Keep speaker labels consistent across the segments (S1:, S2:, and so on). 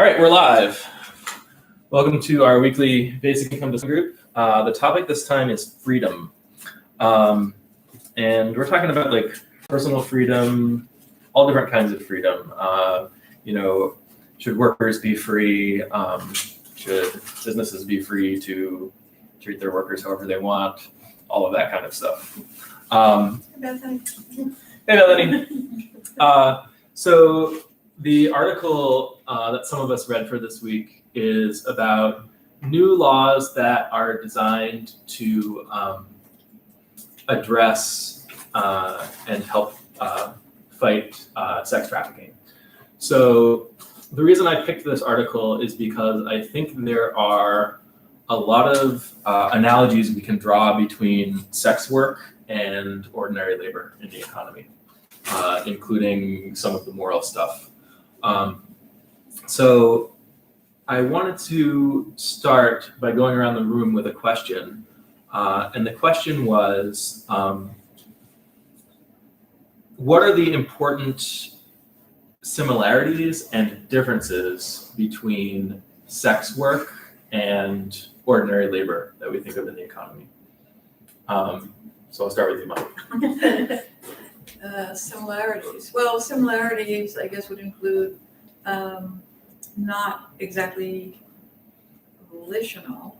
S1: All right, we're live. Welcome to our weekly basic income discussion group. The topic this time is freedom. And we're talking about like personal freedom, all different kinds of freedom. Should workers be free? Should businesses be free to treat their workers however they want? All of that kind of stuff. Hey, Melanie. So the article that some of us read for this week is about new laws that are designed to address and help fight sex trafficking. So the reason I picked this article is because I think there are a lot of analogies we can draw between sex work and ordinary labor in the economy, including some of the moral stuff. So I wanted to start by going around the room with a question. And the question was, what are the important similarities and differences between sex work and ordinary labor that we think of in the economy? So I'll start with you, Mike.
S2: Similarities. Well, similarities, I guess, would include not exactly volitional.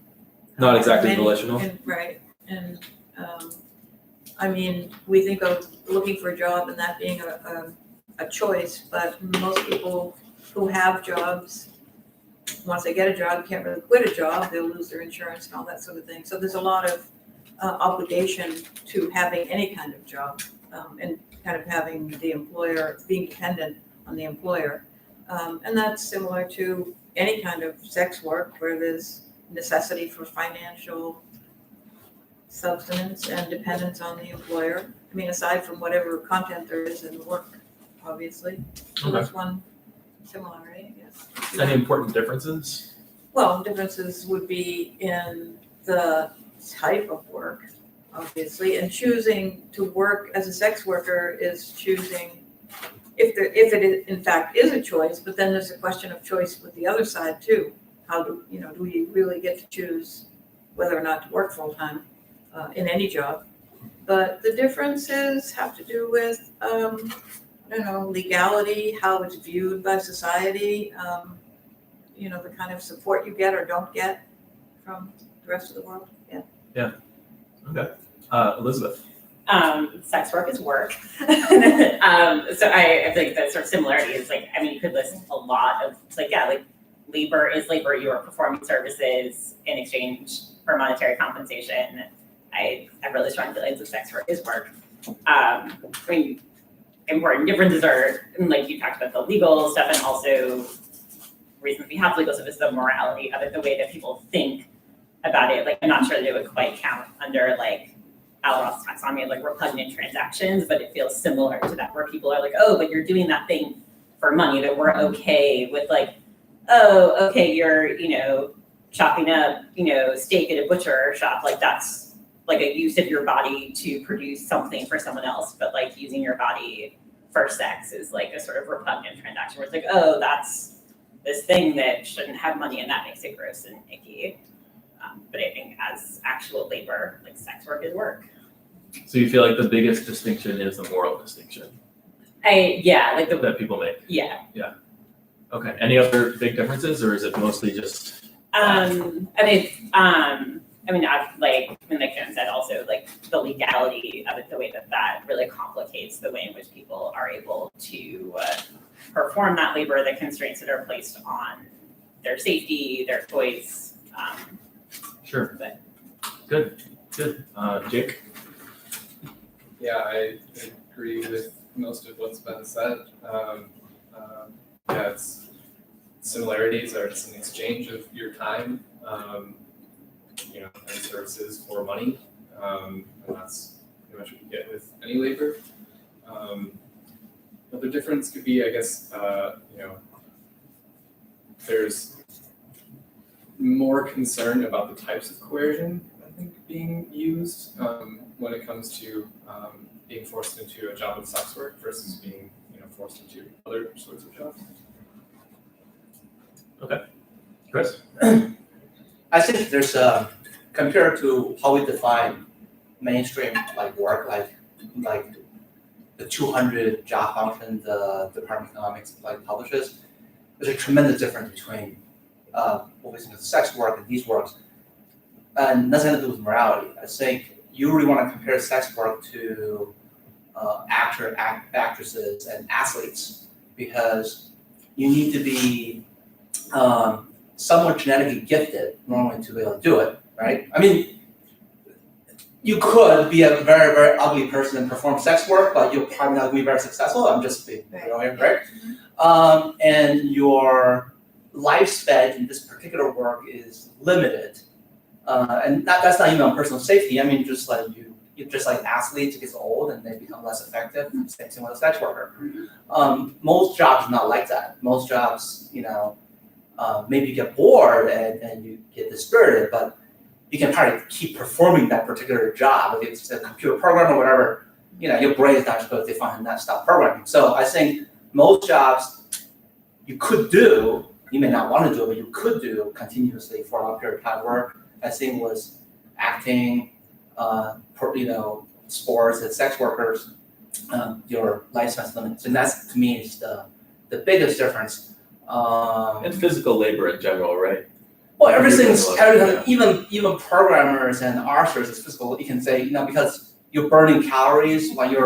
S1: Not exactly volitional.
S2: Right. And I mean, we think of looking for a job and that being a choice, but most people who have jobs, once they get a job, can't really quit a job. They'll lose their insurance and all that sort of thing. So there's a lot of obligation to having any kind of job and kind of having the employer, being dependent on the employer. And that's similar to any kind of sex work where there's necessity for financial subsistence and dependence on the employer. I mean, aside from whatever content there is in the work, obviously. So that's one similarity, I guess.
S1: Any important differences?
S2: Well, differences would be in the type of work, obviously, and choosing to work as a sex worker is choosing if it in fact is a choice, but then there's a question of choice with the other side too. How do we really get to choose whether or not to work full time in any job? But the differences have to do with legality, how it's viewed by society, the kind of support you get or don't get from the rest of the world.
S1: Yeah. Okay. Elizabeth.
S3: Sex work is work. So I think that sort of similarity is you could list a lot of labor is labor. You are performing services in exchange for monetary compensation. I have really strong feelings that sex work is work. Important differences are, like you talked about, the legal stuff, and also reasons we have legal stuff is the morality of it, the way that people think about it. I'm not sure that it would quite count under Alabama's taxonomy of repugnant transactions, but it feels similar to that, where people are oh, but you're doing that thing for money, that we're okay with oh, okay, you're, chopping up, steak at a butcher shop. That's a use of your body to produce something for someone else, but using your body for sex is a sort of repugnant transaction where it's oh, that's this thing that shouldn't have money and that makes it gross and icky. But I think as actual labor, sex work is work.
S1: So you feel the biggest distinction is the moral distinction?
S3: That
S1: people make.
S3: Yeah.
S1: Yeah. Okay. Any other big differences, or is it mostly just?
S3: When Jen said, also the legality of it, the way that really complicates the way in which people are able to perform that labor, the constraints that are placed on their safety, their choice.
S1: Sure. Good. Jake?
S4: Yeah, I agree with most of what's been said. It's similarities are it's an exchange of your time, and services for money, and that's pretty much what you get with any labor. Another difference could be, I guess, there's more concern about the types of coercion, I think, being used when it comes to being forced into a job of sex work versus being forced into other sorts of jobs.
S1: Chris?
S5: I think there's compared to how we define mainstream like work, like the 200 job function the Department of Economics like publishes, there's a tremendous difference between what we think is sex work and these works, and nothing to do with morality. I think you really want to compare sex work to actresses, and athletes, because you need to be somewhat genetically gifted normally to be able to do it, right? I mean, you could be a very, very ugly person and perform sex work, but you're probably not going to be very successful. I'm just being, right? And your lifespan in this particular work is limited. And that's not even on personal safety. I mean, just like just like athletes get old and they become less effective. Same thing with a sex worker. Most jobs are not like that. Most jobs, maybe you get bored and you get dispirited, but you can probably keep performing that particular job. If it's a computer program or whatever, your brain is not supposed to define that stop programming. So I think most jobs you could do, you may not want to do it, but you could do continuously for a long period of time. Where I think was acting, sports and sex workers, your lifespan's limited. And that's, to me, is the biggest difference.
S1: And physical labor in general, right?
S5: Well, everything, even programmers and archers is physical. You can say, because you're burning calories when you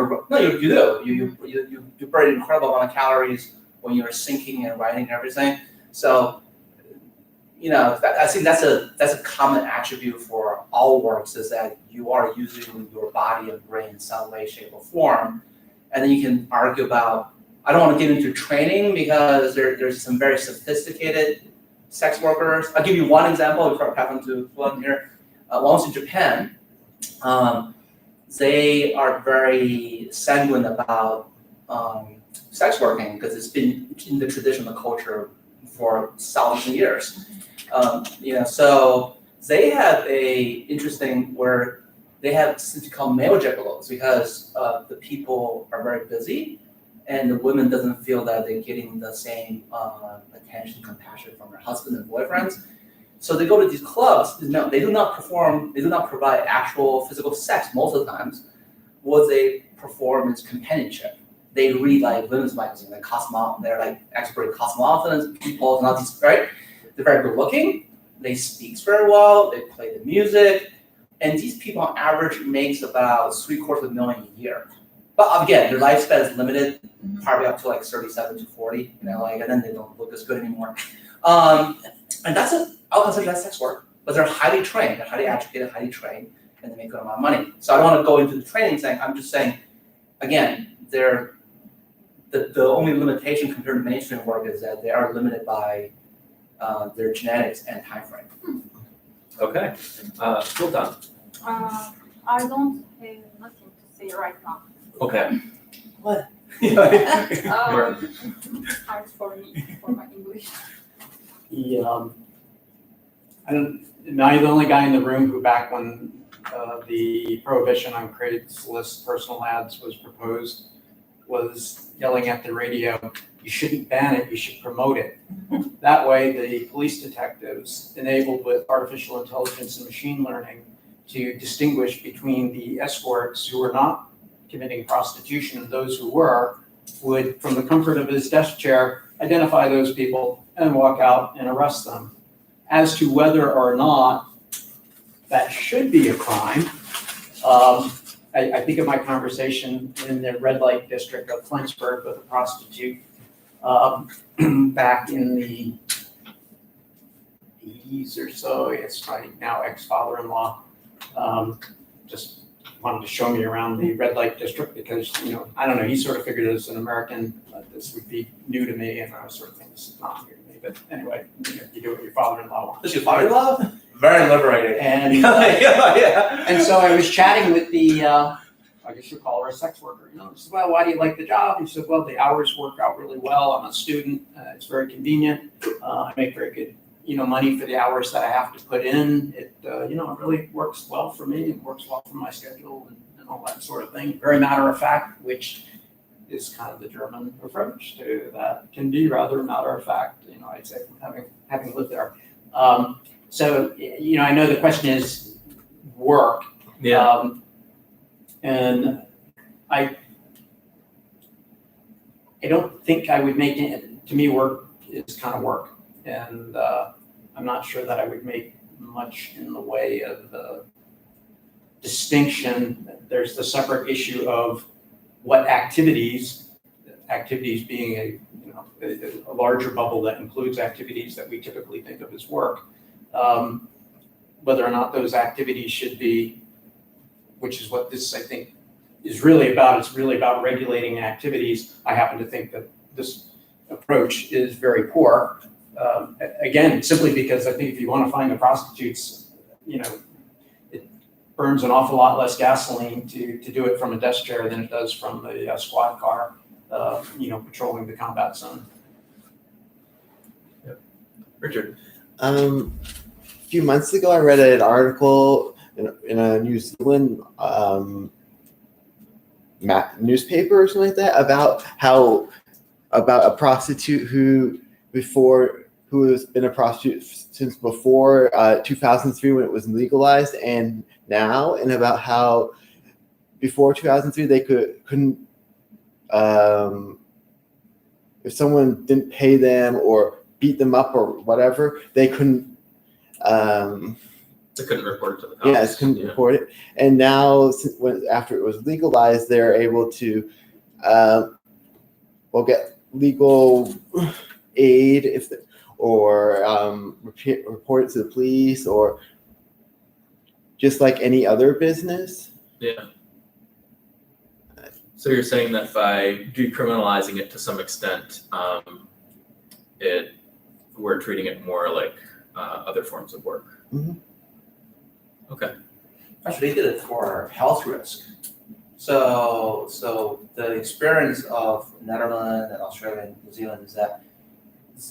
S5: do. You burn an incredible amount of calories when you're syncing and writing everything. So, I think that's a common attribute for all works, is that you are using your body and brain in some way, shape, or form. And then you can argue about, I don't want to get into training because there's some very sophisticated sex workers. I'll give you one example before I happen to one here. Once in Japan, they are very sanguine about sex working because it's been in the traditional culture for thousands of years. So they have a interesting where they have something called male gigolos, because the people are very busy and the women doesn't feel that they're getting the same attention, compassion from their husband and boyfriends. So they go to these clubs. No, they do not provide actual physical sex most of the times. What they perform is companionship. They read like women's magazines, like they're like expert cosmopolitans, people, and all these, right? They're very good looking. They speak very well. They play the music, and these people on average makes about $750,000 a year. But again, their lifespan is limited, probably up to like 37 to 40. And then they don't look as good anymore. And I'll consider that sex work. But they're highly trained, they're highly educated, highly trained, and they make a good amount of money. So I don't want to go into the training thing. I'm just saying, again, the only limitation compared to mainstream work is that they are limited by their genetics and time frame.
S1: Okay. Well done.
S6: I don't have nothing to say right now.
S1: Okay.
S5: What?
S6: Hard for me, for my English.
S7: Am I the only guy in the room who, back when the prohibition on Craigslist personal ads was proposed, was yelling at the radio, you shouldn't ban it, you should promote it. That way, the police detectives, enabled with artificial intelligence and machine learning, to distinguish between the escorts who were not committing prostitution and those who were, would, from the comfort of his desk chair, identify those people and walk out and arrest them. As to whether or not that should be a crime, I think of my conversation in the red light district of Flensburg with a prostitute back in the 80s or so. It's my now ex-father-in-law. Just wanted to show me around the red light district because, I don't know, he sort of figured as an American this would be new to me, and I was sort of thinking this is not new to me. But anyway, you do what your father-in-law wants.
S5: This is your father-in-law? Very liberating.
S7: And
S5: yeah.
S7: and so I was chatting with the, I guess you call her a sex worker. He said, well, why do you like the job? He said, well, the hours work out really well. I'm a student. It's very convenient. I make very good, money for the hours that I have to put in. It, it really works well for me. It works well for my schedule and all that sort of thing. Very matter of fact, which is kind of the German approach to that. Can be rather matter of fact, I'd say from having lived there. So, I know the question is work.
S1: Yeah.
S7: And I don't think I would make it, to me, work is kind of work. And I'm not sure that I would make much in the way of the distinction. There's the separate issue of what activities being a larger bubble that includes activities that we typically think of as work, whether or not those activities should be, which is what this, I think, is really about. It's really about regulating activities. I happen to think that this approach is very poor. Again, simply because I think if you want to find the prostitutes, it burns an awful lot less gasoline to do it from a desk chair than it does from a squad car, patrolling the combat zone.
S1: Richard.
S8: A few months ago, I read an article in a New Zealand newspaper or something like that about a prostitute who has been a prostitute since before 2003 when it was legalized, and now, and about how before 2003 they couldn't if someone didn't pay them or beat them up or whatever, they couldn't
S1: report it to the cops.
S8: Yes, couldn't report it. And now, after it was legalized, they're able to get legal aid or report it to the police, or just like any other business.
S1: Yeah. So you're saying that by decriminalizing it to some extent, we're treating it more like other forms of work.
S8: Mm-hmm.
S1: Okay.
S5: Actually, they did it for health risk. So the experience of Netherlands and Australia and New Zealand is that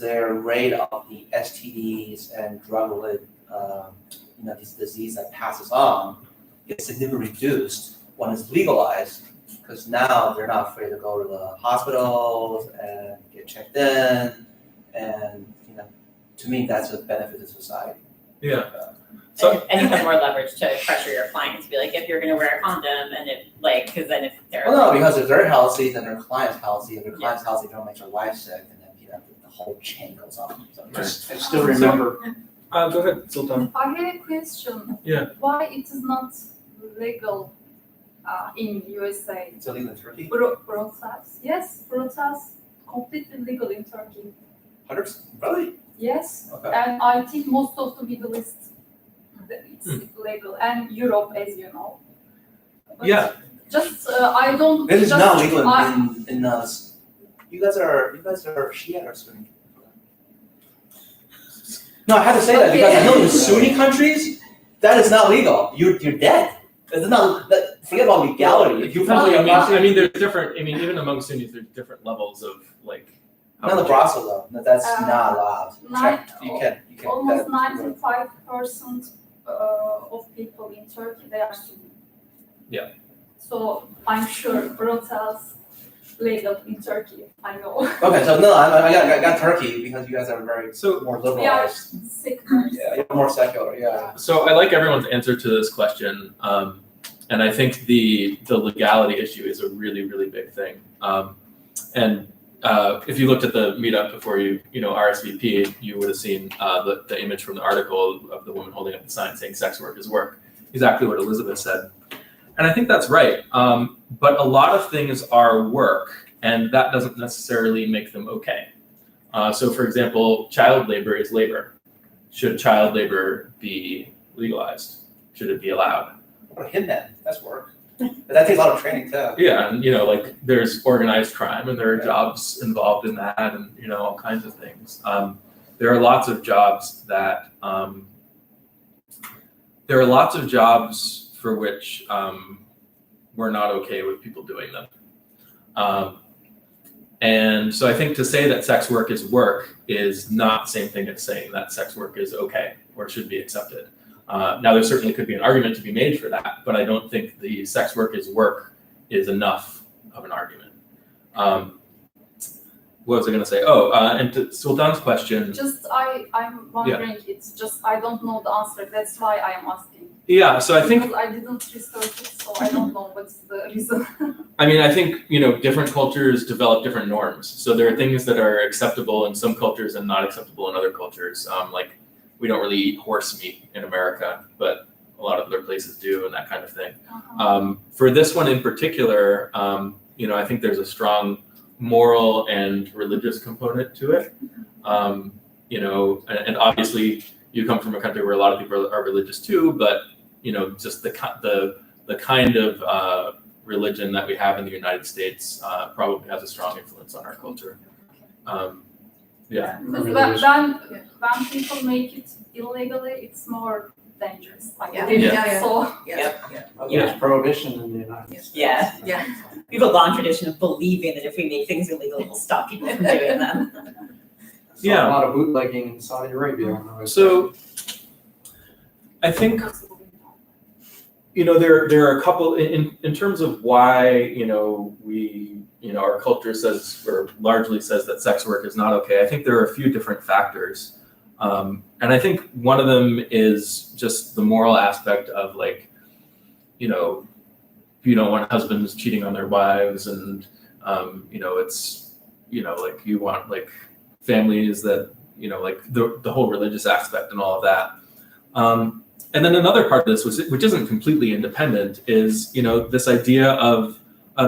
S5: their rate of the STDs and drug-related, this disease that passes on gets significantly reduced when it's legalized, because now they're not afraid to go to the hospitals and get checked in, and to me that's a benefit to society.
S1: Yeah. So
S3: and you have more leverage to pressure your clients, be like, if you're gonna wear a condom, and because then if they're
S5: Well, no, because if they're healthy, then their client's healthy. If their client's healthy, they don't make their wife sick, and then the whole chain goes on. So
S7: I still remember.
S1: go ahead, Sultan.
S6: I have a question.
S1: Yeah.
S6: Why it is not legal in USA?
S5: it's illegal in Turkey.
S6: Brothels. Yes, brothels completely legal in Turkey.
S5: Really?
S6: Yes,
S5: Okay.
S6: and I think most of the Middle East it's legal, and Europe, as you know. But
S1: Yeah.
S6: Just I don't.
S5: This is
S6: just,
S5: not legal in us. You guys are Shia or Sunni? No, I have to say that because I know in Sunni countries that is not legal. You're dead. It's not. Forget about legality. If you
S1: I mean, there's different. I mean, even among Sunnis, there's different levels of like.
S5: not the brothel though. No, that's not allowed. You can.
S6: Almost 95% of people in Turkey, they are Sunni.
S1: Yeah.
S6: So I'm sure brothels legal in Turkey. I know.
S5: Okay, so no, I got Turkey because you guys are very
S1: So
S5: more
S6: We are
S5: liberalized.
S6: seculars.
S5: Yeah, you're more secular. Yeah.
S1: So I like everyone's answer to this question, and I think the legality issue is a really, really big thing. And if you looked at the meetup before you RSVP, you would have seen the image from the article of the woman holding up the sign saying "sex work is work." Exactly what Elizabeth said, and I think that's right. But a lot of things are work, and that doesn't necessarily make them okay. So, for example, child labor is labor. Should child labor be legalized? Should it be allowed?
S5: What a hitman. That's work. But that takes a lot of training too.
S1: Yeah, and there's organized crime, and there are jobs involved in that, and all kinds of things. There are lots of jobs that for which we're not okay with people doing them. And so I think to say that sex work is work is not the same thing as saying that sex work is okay or should be accepted. Now, there certainly could be an argument to be made for that, but I don't think the sex work is work is enough of an argument. what was I going to say? Oh, and to Sultan's question.
S6: Just I'm wondering. It's just I don't know the answer. That's why I am asking.
S1: Yeah, so I think
S6: Because I didn't research it, so I don't know what's the reason.
S1: I mean, I think, you know, different cultures develop different norms. So there are things that are acceptable in some cultures and not acceptable in other cultures. Like we don't really eat horse meat in America, but a lot of other places do and that kind of thing. For this one in particular, you know, I think there's a strong moral and religious component to it. You know, and obviously you come from a country where a lot of people are religious too, but you know, just the kind of religion that we have in the United States probably has a strong influence on our culture. Yeah.
S6: Because when people make it illegally, it's more dangerous. Like
S2: Yeah.
S6: they-
S2: Yeah.
S6: So
S7: There's prohibition in the United States.
S3: Yeah.
S2: Yeah.
S3: We have a long tradition of believing that if we make things illegal, it will stop people from doing them.
S7: Saw
S1: Yeah.
S7: a lot of bootlegging in Saudi Arabia when I was
S1: So I think, you know, there are a couple in terms of why, you know, our culture says or largely says that sex work is not okay. I think there are a few different factors. And I think one of them is just the moral aspect of like, you know, you don't want husbands cheating on their wives and, you know, it's, you know, like you want like families that, you know, like the whole religious aspect and all of that. And then another part of this, which isn't completely independent, is, you know, this idea of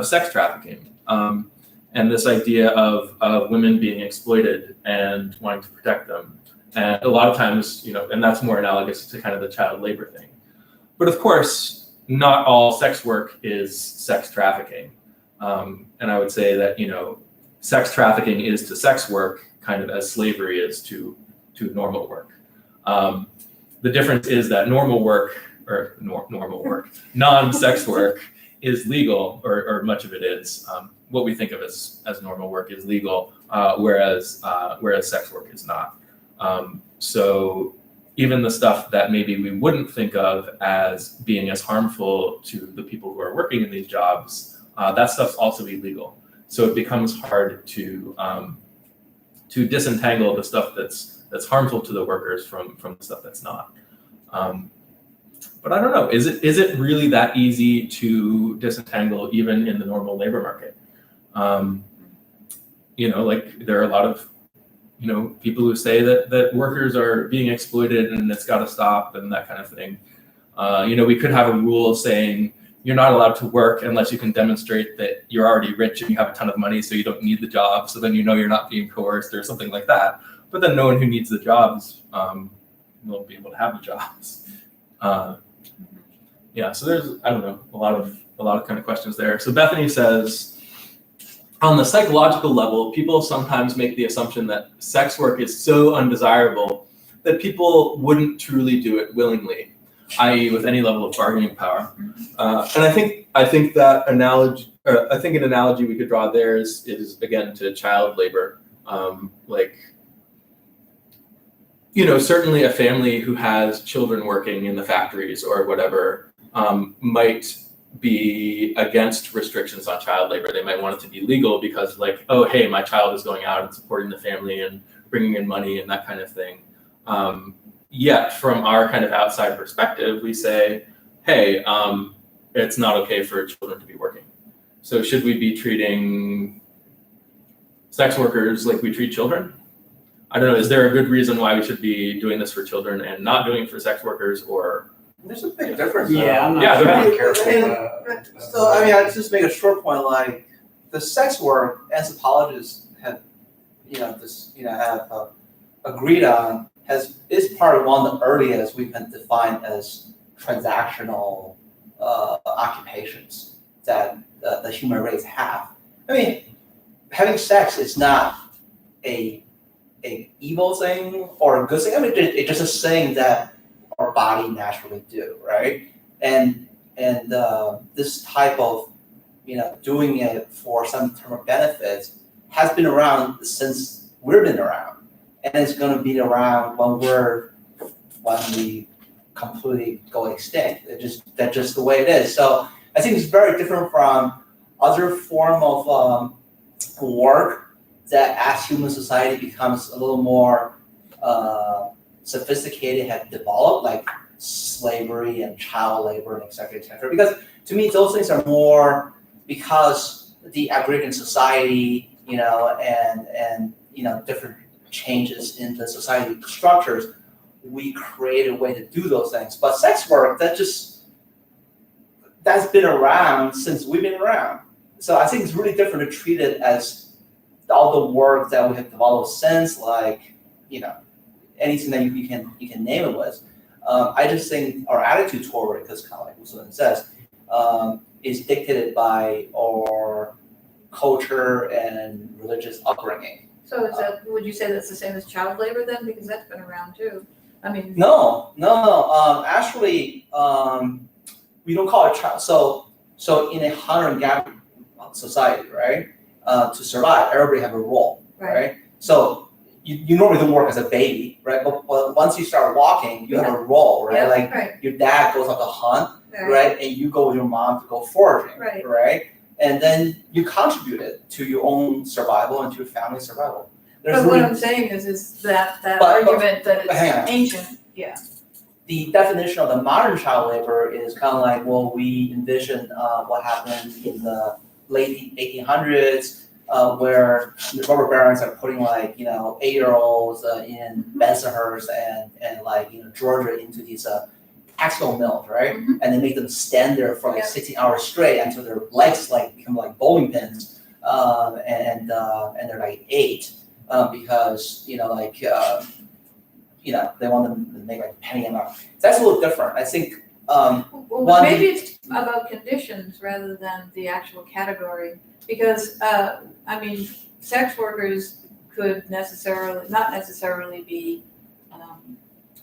S1: sex trafficking and this idea of women being exploited and wanting to protect them. And a lot of times, you know, and that's more analogous to kind of the child labor thing. But of course, not all sex work is sex trafficking. And I would say that, you know, sex trafficking is to sex work kind of as slavery is to normal work. The difference is that normal work, non-sex work is legal, or much of it is. What we think of as normal work is legal, whereas sex work is not. So even the stuff that maybe we wouldn't think of as being as harmful to the people who are working in these jobs, that stuff's also illegal. So it becomes hard to disentangle the stuff that's harmful to the workers from the stuff that's not. But I don't know, is it really that easy to disentangle even in the normal labor market? You know, like there are a lot of, you know, people who say that workers are being exploited and it's got to stop and that kind of thing. You know, we could have a rule saying you're not allowed to work unless you can demonstrate that you're already rich and you have a ton of money, so you don't need the job. So then you know you're not being coerced or something like that. But then no one who needs the jobs will be able to have the jobs. Yeah, so there's, I don't know, a lot of kind of questions there. So Bethany says, on the psychological level, people sometimes make the assumption that sex work is so undesirable that people wouldn't truly do it willingly, i.e. with any level of bargaining power. And I think that analogy, or I think an analogy we could draw there is again to child labor. Like, you know, certainly a family who has children working in the factories or whatever might be against restrictions on child labor. They might want it to be legal because like, oh, hey, my child is going out and supporting the family and bringing in money and that kind of thing. Yet from our kind of outside perspective, we say, hey, it's not okay for children to be working. So should we be treating sex workers like we treat children? I don't know, is there a good reason why we should be doing this for children and not doing it for sex workers, or?
S5: There's a big difference.
S7: Yeah, I'm
S1: Yeah,
S7: not
S1: they're
S7: very careful.
S5: So I mean, I just make a short point. Like the sex work anthropologists have, agreed on is part of one of the earliest we've been defined as transactional occupations that the human race have. I mean, having sex is not a evil thing or a good thing. I mean, it's just a thing that our body naturally do, right? And this type of, doing it for some term of benefits has been around since we've been around, and it's going to be around when we completely go extinct. That's just the way it is. So I think it's very different from other form of work that as human society becomes a little more sophisticated, have developed, like slavery and child labor and et cetera, because to me those things are more because the agrarian society, and different changes in the society structures, we create a way to do those things. But sex work, that's been around since we've been around. So I think it's really different to treat it as all the work that we have developed since, like, anything that you can name it with. I just think our attitude toward it, because kind of like Musulman says, is dictated by our culture and religious upbringing.
S2: So would you say that's the same as child labor then? Because that's been around too. I mean.
S5: No. Actually, we don't call it child. So in a hunter and gatherer society, right? To survive, everybody have a role, right? So you normally don't work as a baby, right? But once you start walking, you have a role, right?
S2: Yeah,
S5: like
S2: right.
S5: your dad goes out to hunt, right? And you go with your mom to go foraging, right? And then you contributed to your own survival and to your family's survival.
S2: But what I'm saying is that argument that it's ancient, yeah.
S5: The definition of the modern child labor is kind of like, well, we envision what happened in the late 1800s, where the rubber barons are putting 8-year-olds in Bensonhurst and Georgia into these axle mills, right?
S2: Mm-hmm.
S5: And they make them stand there for 16 hours straight until their legs become like bowling pins, and they're 8, because they want them to make a penny an hour. That's a little different. I think.
S2: Well, maybe it's about conditions rather than the actual category, because sex workers could not necessarily be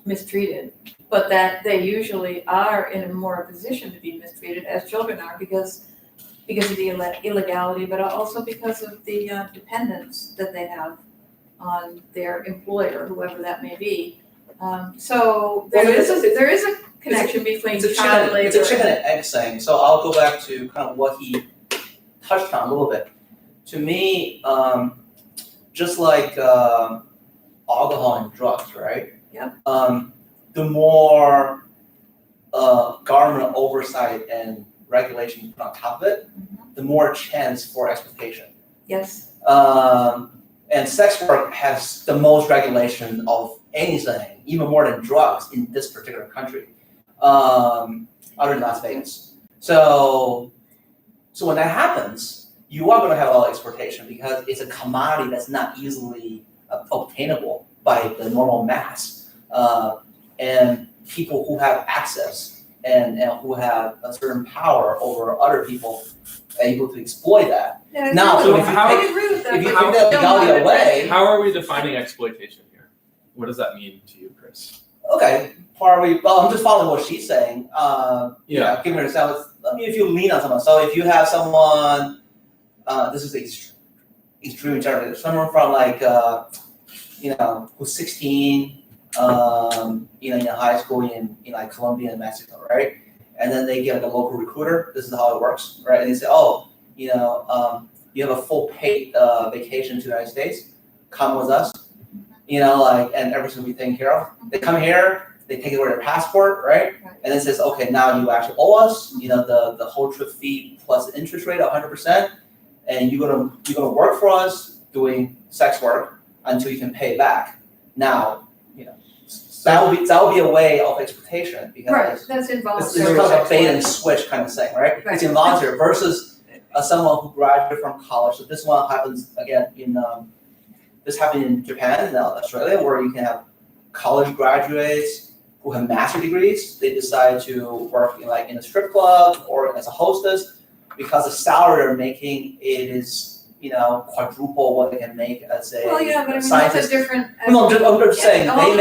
S2: mistreated, but that they usually are in a more position to be mistreated, as children are, because of the illegality, but also because of the dependence that they have on their employer, whoever that may be. So there is a connection between child labor.
S5: It's a chicken and egg thing. So I'll go back to kind of what he touched on a little bit. To me, just like alcohol and drugs, right?
S2: Yep.
S5: The more government oversight and regulation you put on top of it, the more chance for exploitation.
S2: Yes.
S5: And sex work has the most regulation of anything, even more than drugs in this particular country, other than Las Vegas. So when that happens, you are going to have a lot of exploitation because it's a commodity that's not easily obtainable by the normal mass. And people who have access and who have a certain power over other people are able to exploit that.
S2: Yeah,
S5: Now,
S2: so
S5: if you take that legality away,
S1: how are we defining exploitation here? What does that mean to you, Chris?
S5: okay, I'm just following what she's saying. Give me an example. If you lean on someone. So if you have someone, this is extremely general. Someone from who's 16, in high school in Colombia and Mexico, right? And then they get a local recruiter. This is how it works, right? And they say, you have a full paid vacation to the United States. Come with us, and everything will be taken care of. They come here, they take away their passport, right? And then it says, okay, now you actually owe us, the whole trip fee plus the interest rate, 100%, and you're gonna work for us doing sex work until you can pay back. Now, that will be a way of exploitation because
S2: that's involuntary.
S5: It's kind of a bait and switch kind of thing, right? It's involuntary versus someone who graduated from college. So this one happens again this happened in Japan and Australia, where you can have college graduates who have master's degrees. They decide to work in a strip club or as a hostess because the salary they're making is quadruple what they can make as a scientist.
S2: That's a different.
S5: No, I'm just saying they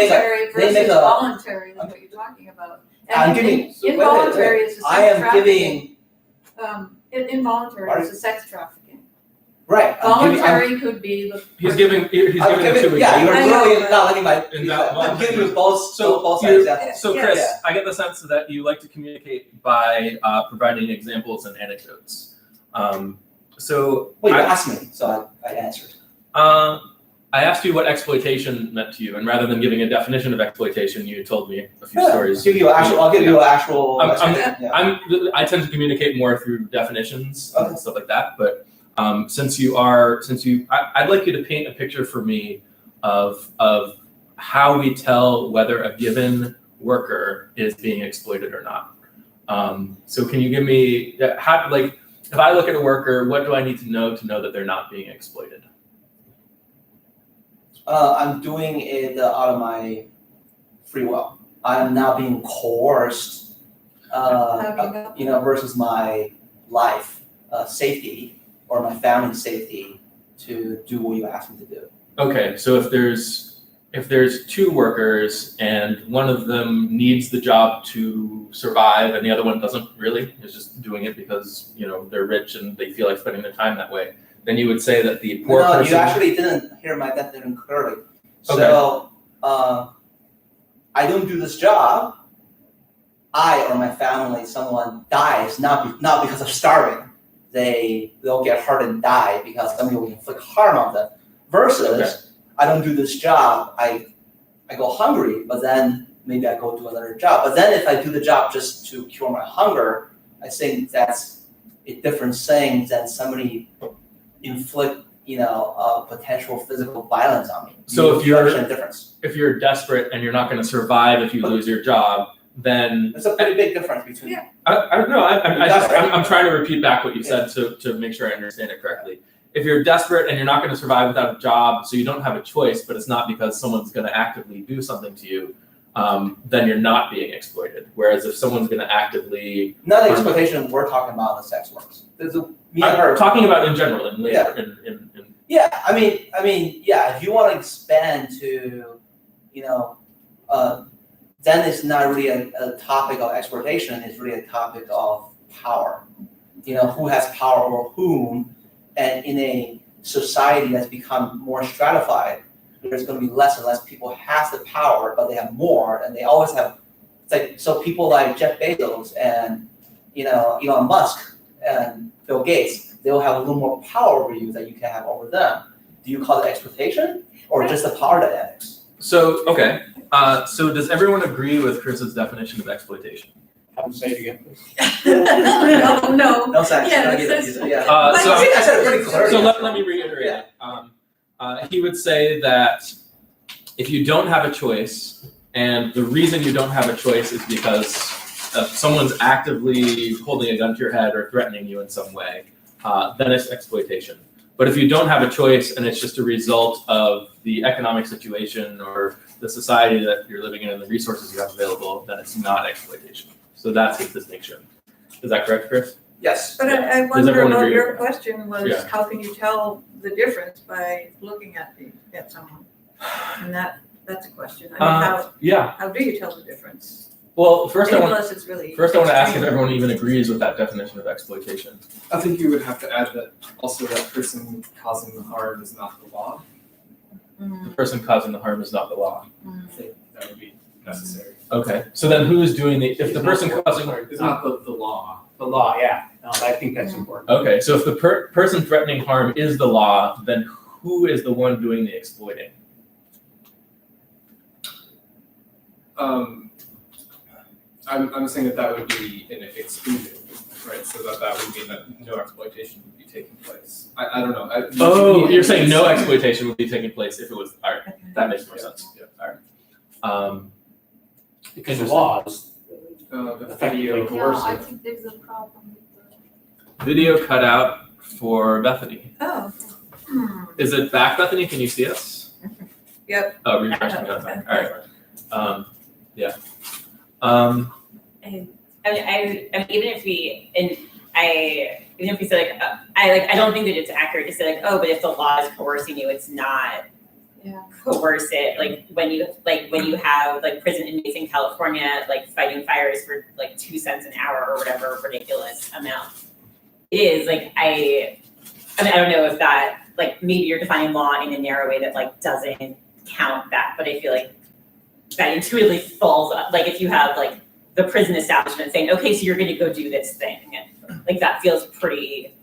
S5: make a
S2: voluntary. That's what you're talking about.
S5: I'm giving
S2: involuntary is the sex
S5: I am
S2: trafficking. Involuntary is the sex trafficking.
S5: Right.
S2: Voluntary could be.
S1: He's giving two examples.
S5: Yeah, you're literally not letting my.
S1: I'm
S5: giving you both sides.
S1: So Chris, I get the sense that you like to communicate by providing examples and anecdotes.
S5: You asked me, so I answered.
S1: I asked you what exploitation meant to you, and rather than giving a definition of exploitation, you told me a few
S5: Yeah,
S1: stories.
S5: I'll give you an actual.
S1: I tend to communicate more through definitions
S5: Okay.
S1: and stuff like that. But I'd like you to paint a picture for me of how we tell whether a given worker is being exploited or not. So can you give me how, like, if I look at a worker, what do I need to know that they're not being exploited?
S5: I'm doing it out of my free will. I'm not being coerced, versus my life safety or my family's safety to do what you asked me to do.
S1: Okay, so if there's two workers and one of them needs the job to survive and the other one doesn't really, is just doing it because they're rich and they feel like spending their time that way, then you would say that the poor person.
S5: You actually didn't hear my definition clearly.
S1: Okay.
S5: So I don't do this job. I or my family, someone dies not because of starving. They'll get hurt and die because somebody will inflict harm on them. Versus, I don't do this job. I go hungry, but then maybe I go do another job. But then if I do the job just to cure my hunger, I think that's a different thing than somebody inflict potential physical violence on me.
S1: So if
S5: you're
S1: desperate and you're not going to survive if you lose your job, then
S5: there's a pretty big difference between.
S2: Yeah.
S1: I don't know. I'm trying to repeat back what you said to make sure I understand it correctly. If you're desperate and you're not going to survive without a job, so you don't have a choice, but it's not because someone's going to actively do something to you, then you're not being exploited. Whereas if someone's going to actively
S5: not exploitation, we're talking about the sex works.
S1: I'm talking about in general in labor.
S5: Yeah. I mean, yeah. If you want to expand to, then it's not really a topic of exploitation. It's really a topic of power. Who has power over whom, and in a society that's become more stratified, there's going to be less and less people have the power, but they have more, and they always have. So people like Jeff Bezos and Elon Musk and Bill Gates, they'll have a little more power over you that you can have over them. Do you call it exploitation or just the power dynamics?
S1: So okay. So does everyone agree with Chris's definition of exploitation?
S7: Say it again, please.
S2: No.
S5: No sex.
S2: Yeah,
S5: I said it pretty clearly.
S1: So let me reiterate it. He would say that if you don't have a choice, and the reason you don't have a choice is because someone's actively holding a gun to your head or threatening you in some way, then it's exploitation. But if you don't have a choice and it's just a result of the economic situation or the society that you're living in and the resources you have available, then it's not exploitation. So that's his distinction. Is that correct, Chris?
S5: Yes.
S2: But I
S1: Does
S2: wonder
S1: everyone
S2: about
S1: agree
S2: your
S1: with that?
S2: question was,
S1: Yeah.
S2: how can you tell the difference by looking at someone? And that's a question. I mean, how do you tell the difference?
S1: Well, first I want
S2: Unless it's really
S1: to ask if
S2: extreme.
S1: everyone even agrees with that definition of exploitation.
S4: I think you would have to add that also that person causing the harm is not the law.
S2: Mm,
S1: The person causing the harm is not the law.
S2: mm.
S4: I think that would be necessary.
S1: Okay. So then who is doing if the person causing
S4: It's not the law.
S7: The law, yeah. No, I think that's important.
S1: Okay, so if the person threatening harm is the law, then who is the one doing the exploiting?
S4: I'm saying that would be an exclusion, right? So that would mean that no exploitation would be taking place. I don't know.
S1: You're saying no exploitation would be taking place if it was. All right, that makes more sense.
S4: Yeah.
S1: All right.
S7: Because the laws
S4: The
S7: effectively
S4: video.
S6: Yeah,
S7: coerce
S6: I
S7: it.
S6: think there's a problem with the.
S1: Video cut out for Bethany.
S2: Oh.
S1: Is it back, Bethany? Can you see us?
S2: Yep.
S1: Oh, refreshing content. All right. Yeah.
S3: And I mean, even if we say I don't think that it's accurate to say oh, but if the law is coercing you, it's not coercive. Like when you have prison inmates in California fighting fires for 2 cents an hour or whatever ridiculous amount. It is I don't know if that maybe you're defining law in a narrow way that doesn't count that, but I feel that intuitively falls up. If you have the prison establishment saying, okay, so you're going to go do this thing, that feels pretty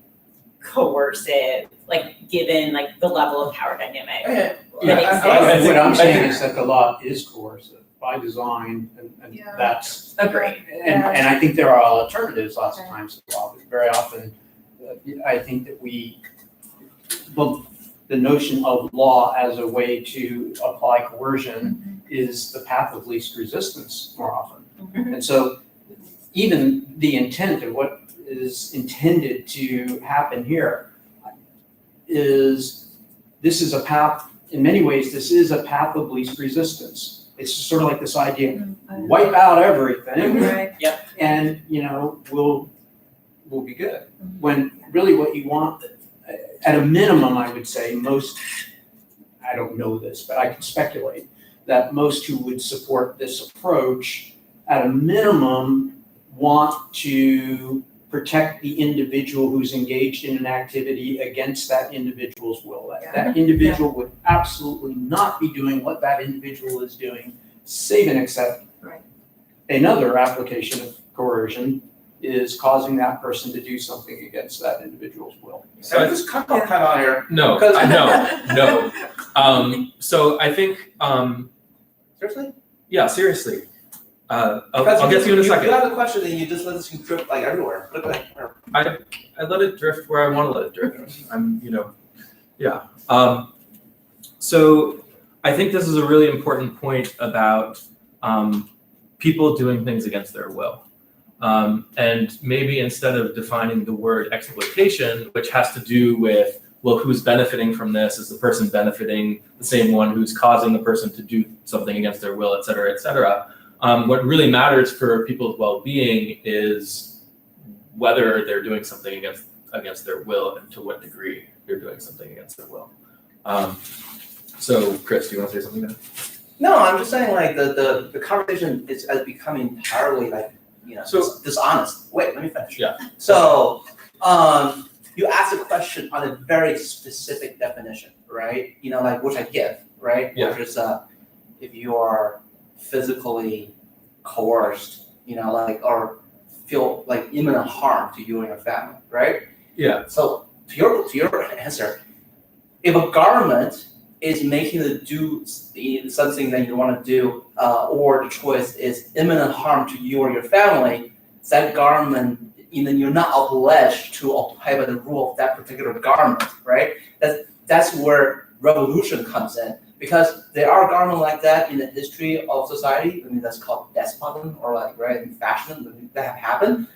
S3: coercive, like given like the level of power dynamic.
S4: Yeah,
S3: that exists.
S7: What I'm saying is that the law is coercive by design, and
S2: Yeah.
S7: that's,
S3: Agree.
S7: and I think there are alternatives lots of times to the law, but very often, I think that well, the notion of law as a way to apply coercion is the path of least resistance more often. And so even the intent of what is intended to happen here is, this is a path, in many ways, this is a path of least resistance. It's sort of like this idea, wipe out everything,
S2: Right.
S7: and, we'll be good. When really what you want, at a minimum, I would say I don't know this, but I can speculate that most who would support this approach, at a minimum, want to protect the individual who's engaged in an activity against that individual's will. That individual would absolutely not be doing what that individual is doing, save and except
S2: Right.
S7: another application of coercion is causing that person to do something against that individual's will.
S5: So just cut out here.
S1: No,
S5: Because-
S1: no. So I think,
S5: Seriously?
S1: yeah, seriously. I'll
S5: Because
S1: get to you in a second.
S5: You have a question and you just let us drift like everywhere. Look at that.
S1: I let it drift where I want to let it drift. Yeah. So I think this is a really important point about people doing things against their will. And maybe instead of defining the word exploitation, which has to do with, well, who's benefiting from this? Is the person benefiting the same one who's causing the person to do something against their will, et cetera, et cetera? What really matters for people's well-being is whether they're doing something against their will and to what degree they're doing something against their will. So, Chris, do you want to say something now?
S5: No, I'm just saying like the conversation is becoming entirely like dishonest. Wait, let me finish.
S1: Yeah.
S5: So you asked a question on a very specific definition, right? Like which I give, right?
S1: Yeah.
S5: Which is if you are physically coerced, or feel like imminent harm to you and your family, right?
S1: Yeah.
S5: So to your answer, if a government is making you do something that you want to do, or the choice is imminent harm to you or your family, that government, you're not obliged to abide by the rule of that particular government, right? That's where revolution comes in, because there are governments like that in the history of society. That's called despotism, or in fascism that have happened.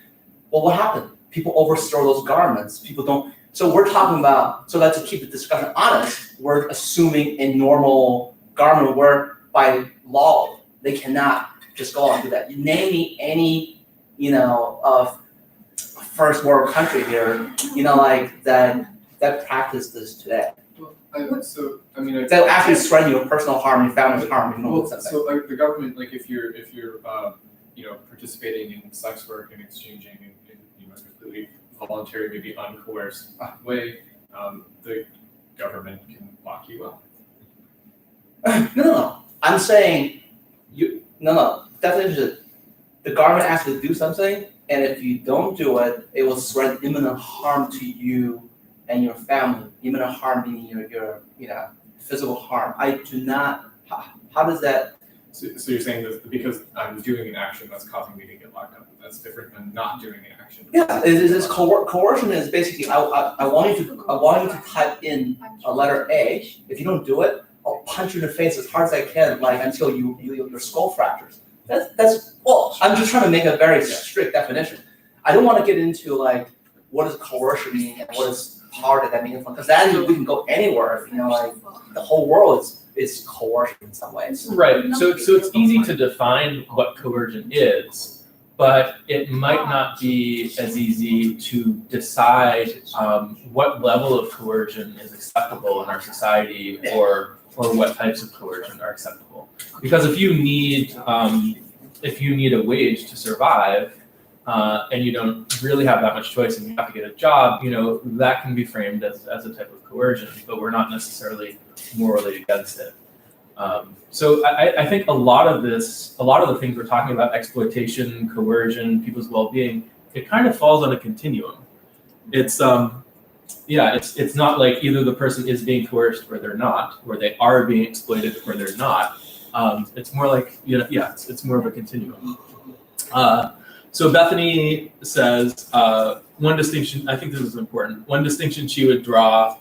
S5: Well, what happened? People overthrow those governments. People don't. So we're talking about, so that's to keep the discussion honest, we're assuming a normal government where by law, they cannot just go on and do that. You name me any, of first world country here, that practice this today. That actually threaten your personal harm, your family's harm, if you don't do something.
S4: So the government, if you're participating in sex work and exchanging in completely voluntary, maybe uncoerced way, the government can lock you up.
S5: No. I'm saying Definitely, the government asks you to do something, and if you don't do it, it will threaten imminent harm to you and your family. Imminent harm meaning your physical harm. I do not. How does that?
S4: So you're saying that because I'm doing an action that's causing me to get locked up, that's different than not doing an action.
S5: Yeah, coercion is basically I want you to type in a letter A. If you don't do it, I'll punch you in the face as hard as I can, until your skull fractures. Well, I'm just trying to make a very strict definition. I don't want to get into what does coercion mean and what is power that mean, because then we can go anywhere. The whhole world is coercion in some ways.
S1: Right. So it's easy to define what coercion is, but it might not be as easy to decide what level of coercion is acceptable in our society, or what types of coercion are acceptable. Because if you need a wage to survive, and you don't really have that much choice and you have to get a job, that can be framed as a type of coercion, but we're not necessarily morally against it. So I think a lot of the things we're talking about, exploitation, coercion, people's well-being, it kind of falls on a continuum. It's yeah, it's not like either the person is being coerced or they're not, or they are being exploited or they're not. It's more like, it's more of a continuum. So Bethany says one distinction, I think this is important, one distinction she would draw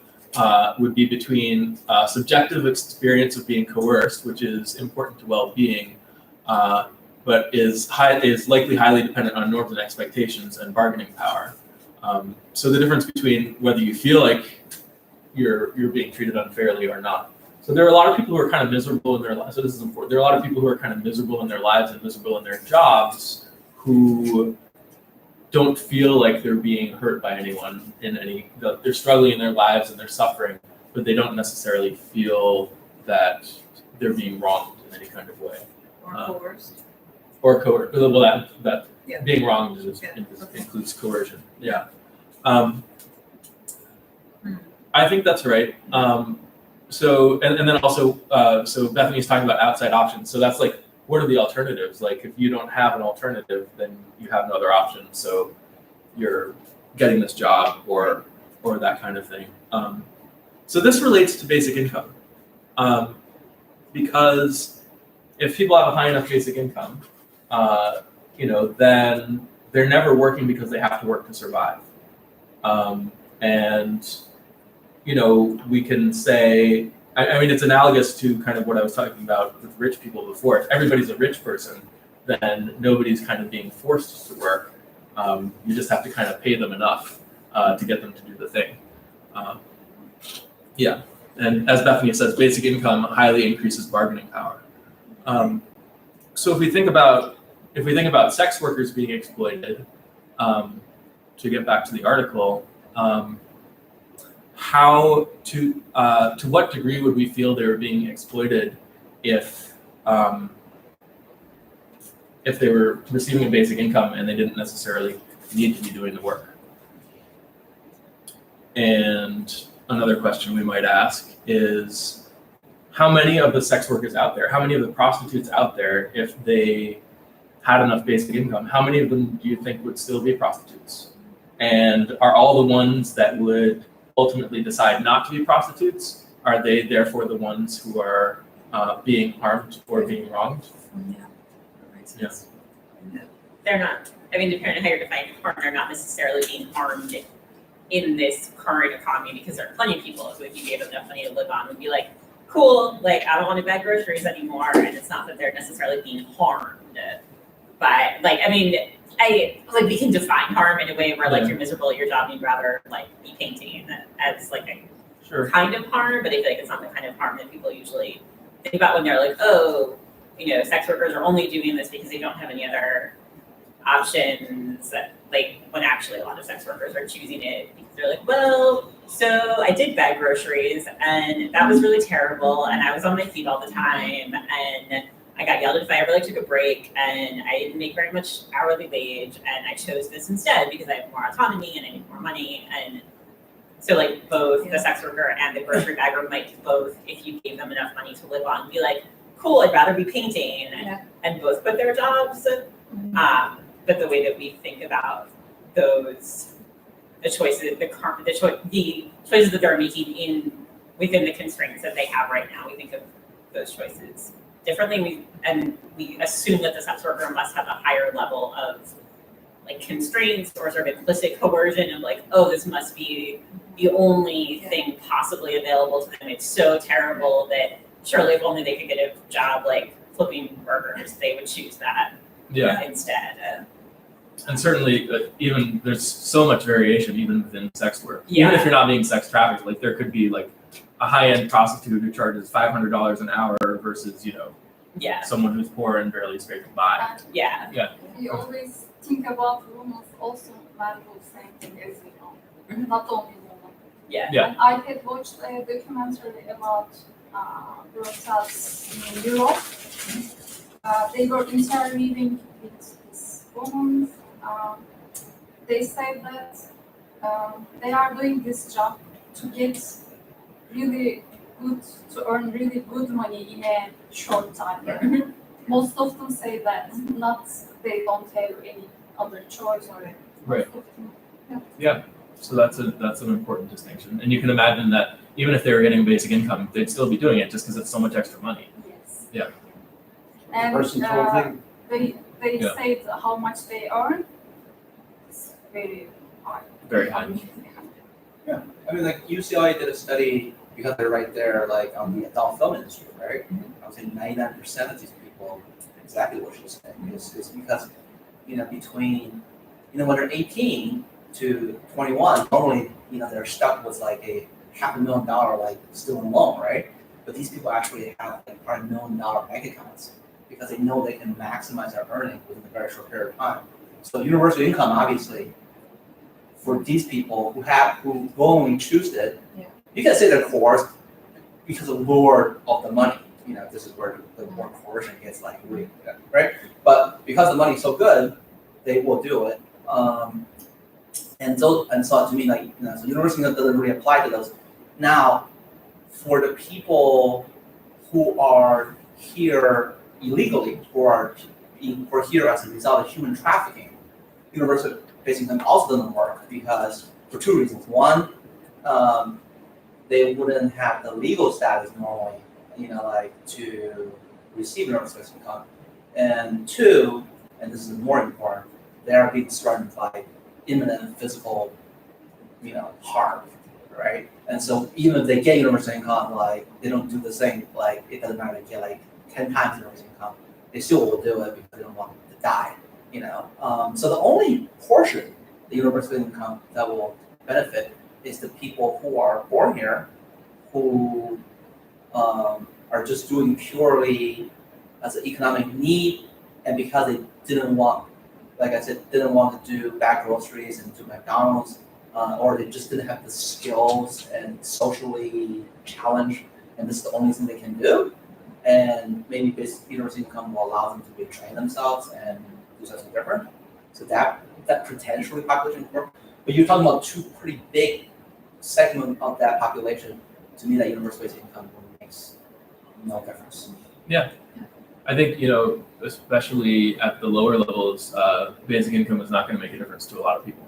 S1: would be between subjective experience of being coerced, which is important to well-being, but is likely highly dependent on norms and expectations and bargaining power. So the difference between whether you feel like you're being treated unfairly or not. So there are a lot of people who are kind of miserable in their lives. So this is important. There are a lot of people who are kind of miserable in their lives and miserable in their jobs who don't feel like they're being hurt by anyone they're struggling in their lives and they're suffering, but they don't necessarily feel that they're being wronged in any kind of way.
S2: Or coerced.
S1: Or coerced. Well, that
S2: Yeah.
S1: being wronged includes coercion. Yeah. I think that's right. So and then also, so Bethany's talking about outside options. So that's like, what are the alternatives? Like, if you don't have an alternative, then you have no other option. So you're getting this job or that kind of thing. So this relates to basic income, because if people have a high enough basic income, then they're never working because they have to work to survive. We can say, I mean, it's analogous to kind of what I was talking about with rich people before. If everybody's a rich person, then nobody's kind of being forced to work. You just have to kind of pay them enough to get them to do the thing. And as Bethany says, basic income highly increases bargaining power. So if we think about sex workers being exploited, to get back to the article, how to what degree would we feel they were being exploited if they were receiving a basic income and they didn't necessarily need to be doing the work? And another question we might ask is, how many of the sex workers out there, how many of the prostitutes out there, if they had enough basic income, how many of them do you think would still be prostitutes? And are all the ones that would ultimately decide not to be prostitutes, are they therefore the ones who are being harmed or being wronged?
S2: Yeah, that makes sense.
S3: They're not, I mean, depending on how you're defining harm, they're not necessarily being harmed in this current economy, because there are plenty of people who, if you gave them enough money to live on, would be like, cool, like, I don't want to buy groceries anymore. And it's not that they're necessarily being harmed. But, like, I mean, we can define harm in a way where, like, you're miserable at your job and you'd rather, like, be painting as, like, a kind of harm. But I feel like it's not the kind of harm that people usually think about when they're like, oh, sex workers are only doing this because they don't have any other options. Like, when actually a lot of sex workers are choosing it because they're like, well, so I did bag groceries and that was really terrible and I was on my feet all the time and I got yelled at if I ever took a break and I didn't make very much hourly wage and I chose this instead because I have more autonomy and I make more money. And so both the sex worker and the grocery bagger might both, if you gave them enough money to live on, be like, cool, I'd rather be painting and both quit their jobs. But the way that we think about the choices that they're making within the constraints that they have right now, we think of those choices differently. We assume that the sex worker must have a higher level of constraints or sort of implicit coercion of oh, this must be the only thing possibly available to them. It's so terrible that surely if only they could get a job flipping burgers, they would choose that instead.
S1: And certainly, even there's so much variation even within sex work.
S3: Yeah.
S1: Even if you're not being sex trafficked, there could be a high-end prostitute who charges $500 an hour versus someone who's poor and barely scraping by.
S6: We always think about women also men do the same thing as we know, not only women. And I had watched a documentary about brothels in Europe. They were interviewing with these women. They said that they are doing this job to get really good, to earn really good money in a short time. Most of them say that, not they don't have any other choice or
S1: Right. So that's an important distinction. And you can imagine that even if they were getting basic income, they'd still be doing it just because it's so much extra money.
S3: Yes.
S6: And
S7: Person told thing.
S6: they
S1: Yeah.
S6: said how much they earn. It's very high.
S1: Very high.
S5: I mean, like UCLA did a study because they're right there, like on the adult film industry, right? I would say 99% of these people, exactly what you're saying, is because, between, when they're 18 to 21, normally, they're stuck with like a $500,000 like student loan, right? But these people actually have like probably $1 million bank accounts because they know they can maximize their earnings within a very short period of time. So universal income, obviously, for these people who willingly choose it,
S2: Yeah.
S5: you can say they're coerced because of lure of the money. This is where the more coercion gets like really, right? But because the money is so good, they will do it. And so to me, like, so universal income doesn't really apply to those. Now, for the people who are here illegally, who are here as a result of human trafficking, universal basic income also doesn't work because for two reasons. One, they wouldn't have the legal status normally, to receive universal basic income. And two, and this is more important, they are being threatened by imminent physical, harm, right? And so even if they get universal income, like they don't do the same, like it doesn't matter if they get like 10 times universal income, they still will do it because they don't want to die. So the only portion the universal income that will benefit is the people who are born here, who are just doing purely as an economic need, and because they didn't want, like I said, didn't want to do bag groceries and do McDonald's, or they just didn't have the skills and socially challenged, and this is the only thing they can do. And maybe basic universal income will allow them to retrain themselves and do something different. So that potentially population work. But you're talking about two pretty big segment of that population. To me, that universal basic income makes no difference.
S1: I think, especially at the lower levels, basic income is not going to make a difference to a lot of people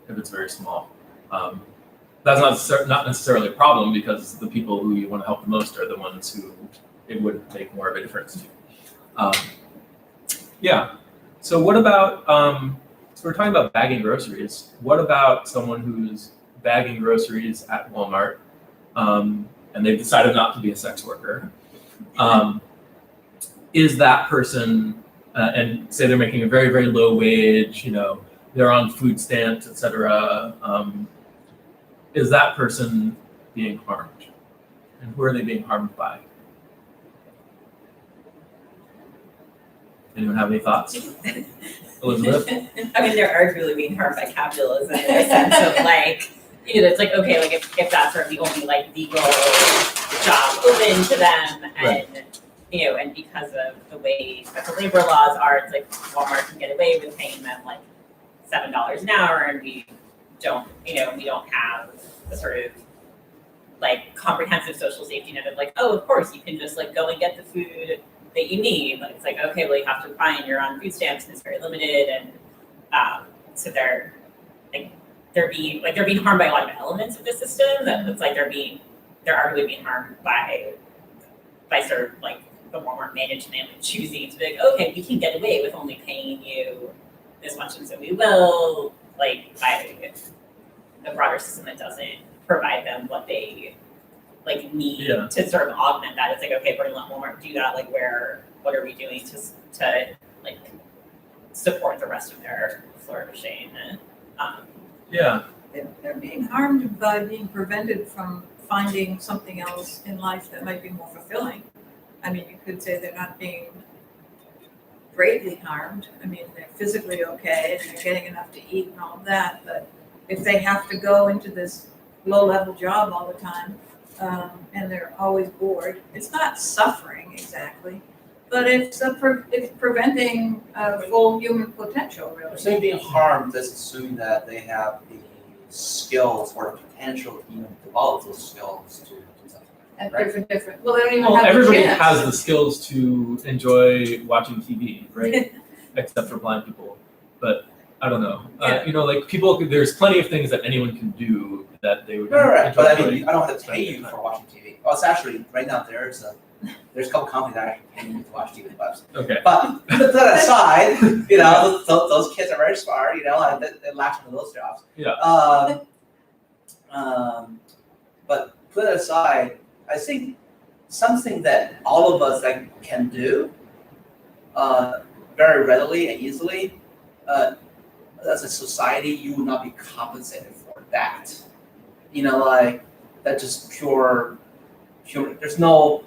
S1: if it's very small. That's not necessarily a problem because the people who you want to help the most are the ones who it would make more of a difference to. So what about, so we're talking about bagging groceries. What about someone who's bagging groceries at Walmart and they've decided not to be a sex worker? Is that person, and say they're making a very, very low wage, they're on food stamps, et cetera, is that person being harmed? And who are they being harmed by? Anyone have any thoughts? Elizabeth?
S3: I mean, they're arguably being harmed by capitalism in the sense of like, it's like, okay, like if that's sort of the only like legal job open to them, and and because of the way special labor laws are, it's like Walmart can get away with paying them like $7 an hour, and we don't have the sort of like comprehensive social safety net of like, oh, of course you can just like go and get the food that you need. But it's like, okay, well you have to apply and you're on food stamps and it's very limited, and so they're being harmed by a lot of elements of the system. That it's like they're arguably being harmed by sort of like the Walmart management choosing to be like, okay, we can get away with only paying you this much, and so we will, like by a broader system that doesn't provide them what they like need to sort of augment that. It's like, okay, we're gonna let Walmart do that. Like, what are we doing to like support the rest of their flourishing?
S2: They're being harmed by being prevented from finding something else in life that might be more fulfilling. I mean, you could say they're not being greatly harmed. I mean, they're physically okay and they're getting enough to eat and all of that. But if they have to go into this low-level job all the time and they're always bored, it's not suffering exactly, but it's preventing full human potential, really.
S5: So being harmed is assuming that they have the skills or the potential to even develop those skills to do something.
S2: And
S5: Right.
S2: different. Well, they don't even
S1: Well,
S2: have the
S1: everybody
S2: chance.
S1: has the skills to enjoy watching TV, right? Except for blind people. But I don't know.
S2: Yeah.
S1: You know, like people, there's plenty of things that anyone can do that they would.
S5: Right.
S1: enjoy
S5: But I
S1: doing.
S5: mean, I don't have to pay you for watching TV. Well, it's actually right now there's a couple companies that actually pay you to watch TV.
S1: Okay.
S5: But put that aside, you know, those kids are very smart. You know, and they latch onto those jobs.
S1: Yeah.
S5: But put it aside, I think something that all of us like can do very readily and easily, as a society, you will not be compensated for that. You know, like that just pure. There's no,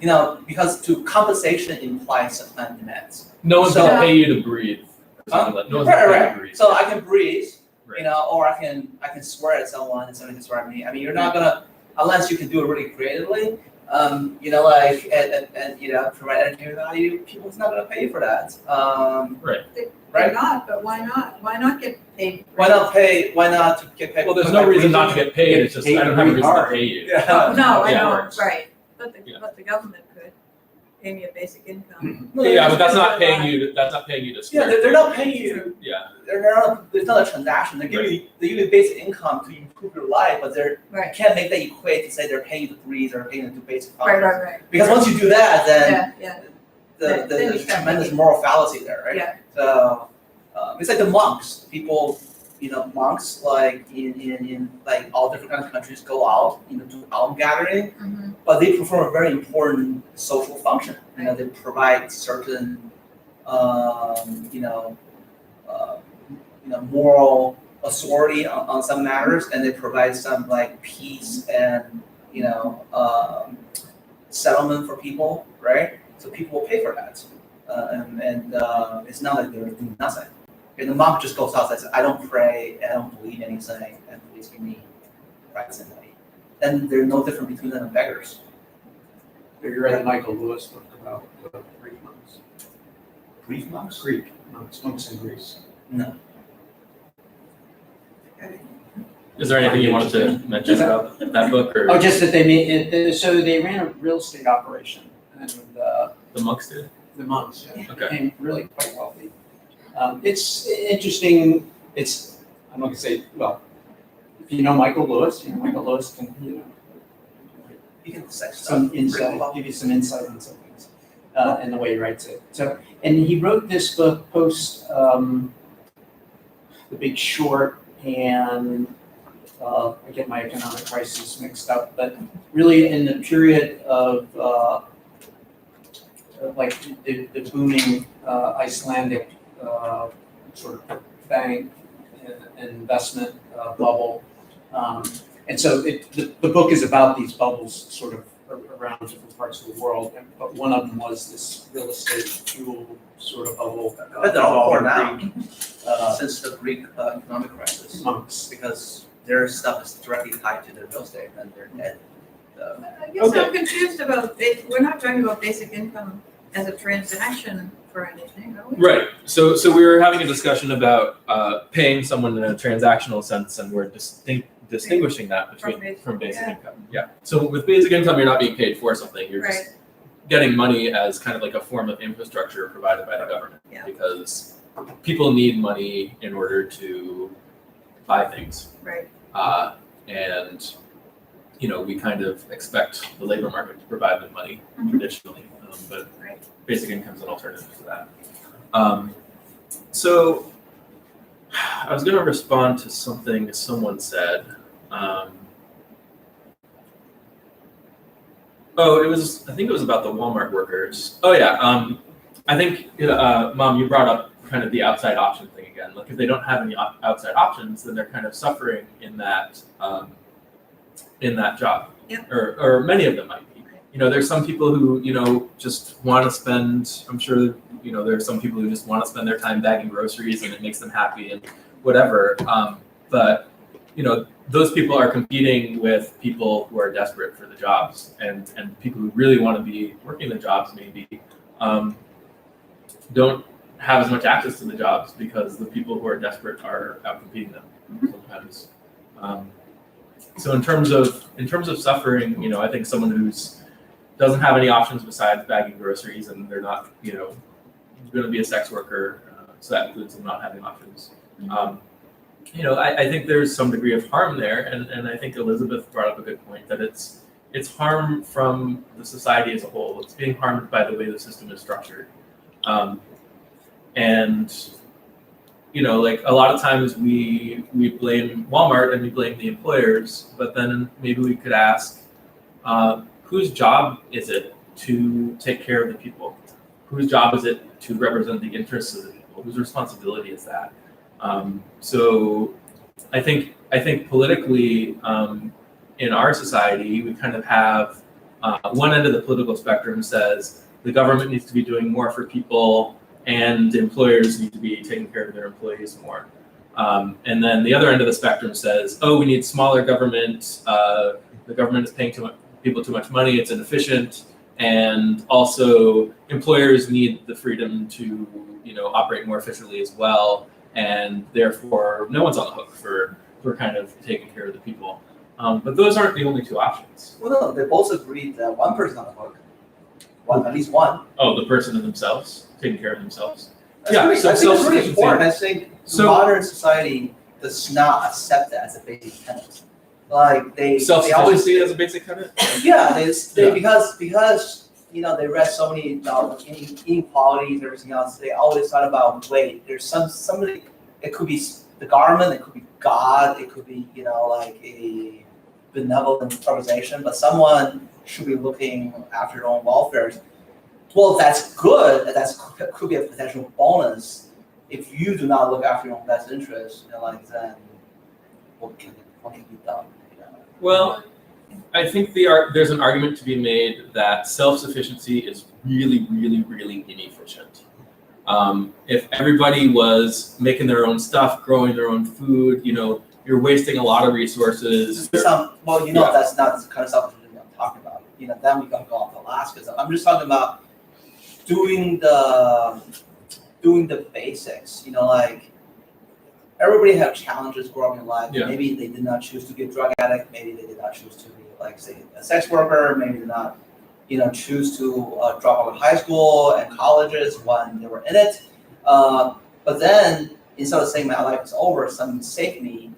S5: you know, because to compensation implies supply and demands.
S1: No one's
S5: So-
S1: gonna pay you to breathe. Or something like- no one's gonna pay you to breathe.
S5: So I can breathe,
S1: Right.
S5: you know, or I can swear at someone and someone can swear at me. I mean, you're not gonna, unless you can do it really creatively, you know, like and you know, provide entertainment value. People's not gonna pay you for that.
S2: They're not, but why not? Why not get paid?
S5: Why not pay? Why not to get paid?
S1: Well, there's
S5: for
S1: no
S5: my
S1: reason not to
S5: breathing?
S1: get paid. It's just I don't have a reason to pay you.
S5: Yeah.
S2: Oh, no, I
S1: Yeah.
S2: know, right, but
S1: Yeah.
S2: the government could pay me a basic income.
S1: Yeah, but that's not paying you. That's not paying you to
S5: Yeah,
S1: swear.
S5: they're not paying you.
S1: Yeah.
S5: There's not a transaction. They give you basic income to improve your life, but you
S2: Right,
S5: can't make that equate to say they're paying you to breathe or paying you to do basic
S2: right,
S5: functions.
S2: right.
S5: Because once you do that, then
S2: Yeah,
S5: the
S2: Then you
S5: there's
S2: start
S5: tremendous
S2: making-
S5: moral fallacy there, right?
S2: Yeah.
S5: So it's like the monks. People, you know, monks like in like all different kinds of countries go out, you know, do alms gathering,
S2: Mhm.
S5: but they perform a very important social function. You know, they provide certain, moral authority on some matters, and they provide some like peace and settlement for people, right? So people will pay for that, and it's not like they're doing nothing. And the monk just goes out and says, "I don't pray, I don't believe anything, and please give me rights and money." Then they're no different between them and beggars.
S7: Have you read the Michael Lewis book about the Greek monks?
S5: Greek monks?
S7: Greek monks in Greece.
S5: No.
S1: Is there anything you wanted to mention about that book or
S7: Oh, just that they made it, so they ran a real estate operation, and
S1: the monks did?
S7: the monks
S1: Okay.
S7: became really quite wealthy. It's interesting. I'm not gonna say, well, if you know Michael Lewis, Michael Lewis can,
S5: You can say
S7: some
S5: stuff.
S7: insight, give you some insight on some things, and the way he writes it. So, and he wrote this book post The Big Short, and I get my economic crisis mixed up, but really in the period of like the booming Icelandic sort of bank and investment bubble. And so the book is about these bubbles sort of around different parts of the world, but one of them was this real estate fuel sort of bubble.
S5: But they're all poured out
S7: Greek,
S5: since the Greek economic crisis,
S7: monks.
S5: because their stuff is directly tied to their real estate and their debt.
S2: I guess I'm confused about, we're not talking about basic income as a transaction for anything, are we?
S1: Right. So we were having a discussion about paying someone in a transactional sense, and we're distinguishing that from basic
S2: yeah.
S1: income. Yeah. So with basic income, you're not being paid for something. You're
S2: Right.
S1: just getting money as kind of like a form of infrastructure provided by the government.
S2: Yeah.
S1: Because people need money in order to buy things.
S2: Right,
S1: And we kind of expect the labor market to provide them money
S2: Mhm.
S1: traditionally, but
S2: right.
S1: basic income is an alternative to that. So I was going to respond to something someone said. I think it was about the Walmart workers. Oh yeah. I think, Mom, you brought up kind of the outside option thing again. Like if they don't have any outside options, then they're kind of suffering in that job.
S2: Yep.
S1: Or many of them might be. There's some people who, just want to spend, I'm sure, there's some people who just want to spend their time bagging groceries and it makes them happy and whatever. But, those people are competing with people who are desperate for the jobs, and people who really want to be working the jobs maybe don't have as much access to the jobs because the people who are desperate are outcompeting them sometimes. So in terms of suffering, I think someone who's doesn't have any options besides bagging groceries and they're not, going to be a sex worker, So that includes them not having options. I think there's some degree of harm there, and I think Elizabeth brought up a good point that it's harm from the society as a whole. It's being harmed by the way the system is structured. Like a lot of times we blame Walmart and we blame the employers, but then maybe we could ask, whose job is it to take care of the people? Whose job is it to represent the interests of the people? Whose responsibility is that? So I think politically, in our society, we kind of have one end of the political spectrum says the government needs to be doing more for people and employers need to be taking care of their employees more. And then the other end of the spectrum says, oh, we need smaller government. The government is paying people too much money. It's inefficient. And also employers need the freedom to, operate more efficiently as well. And therefore, no one's on the hook for kind of taking care of the people. But those aren't the only two options.
S5: Well, no, they both agreed that one person on the hook. At least one.
S1: Oh, the person in themselves, taking care of themselves.
S5: I think it's really
S1: self-sufficiency.
S5: important. I think modern society does not accept that as a basic tenet. Like they always
S1: Self-sufficiency as a basic tenet?
S5: Yeah, they
S1: Yeah.
S5: because they read so many inequalities and everything else. They always thought about there's somebody. It could be the government, it could be God, it could be like a benevolent organization, but someone should be looking after their own welfare. Well, that's good. That could be a potential bonus. If you do not look after your own best interest, then what can be done?
S1: Well, I think there's an argument to be made that self-sufficiency is really, really, really inefficient. If everybody was making their own stuff, growing their own food, you're wasting a lot of resources.
S5: That's not the kind of self-sufficiency I'm talking about. Then we can go off Alaska. I'm just talking about doing the basics. Like everybody have challenges growing in life.
S1: Yeah.
S5: Maybe they did not choose to be a drug addict. Maybe they did not choose to be, like, say, a sex worker. Maybe they did not, choose to drop out of high school and colleges when they were in it. But then instead of saying my life is over, something saved me.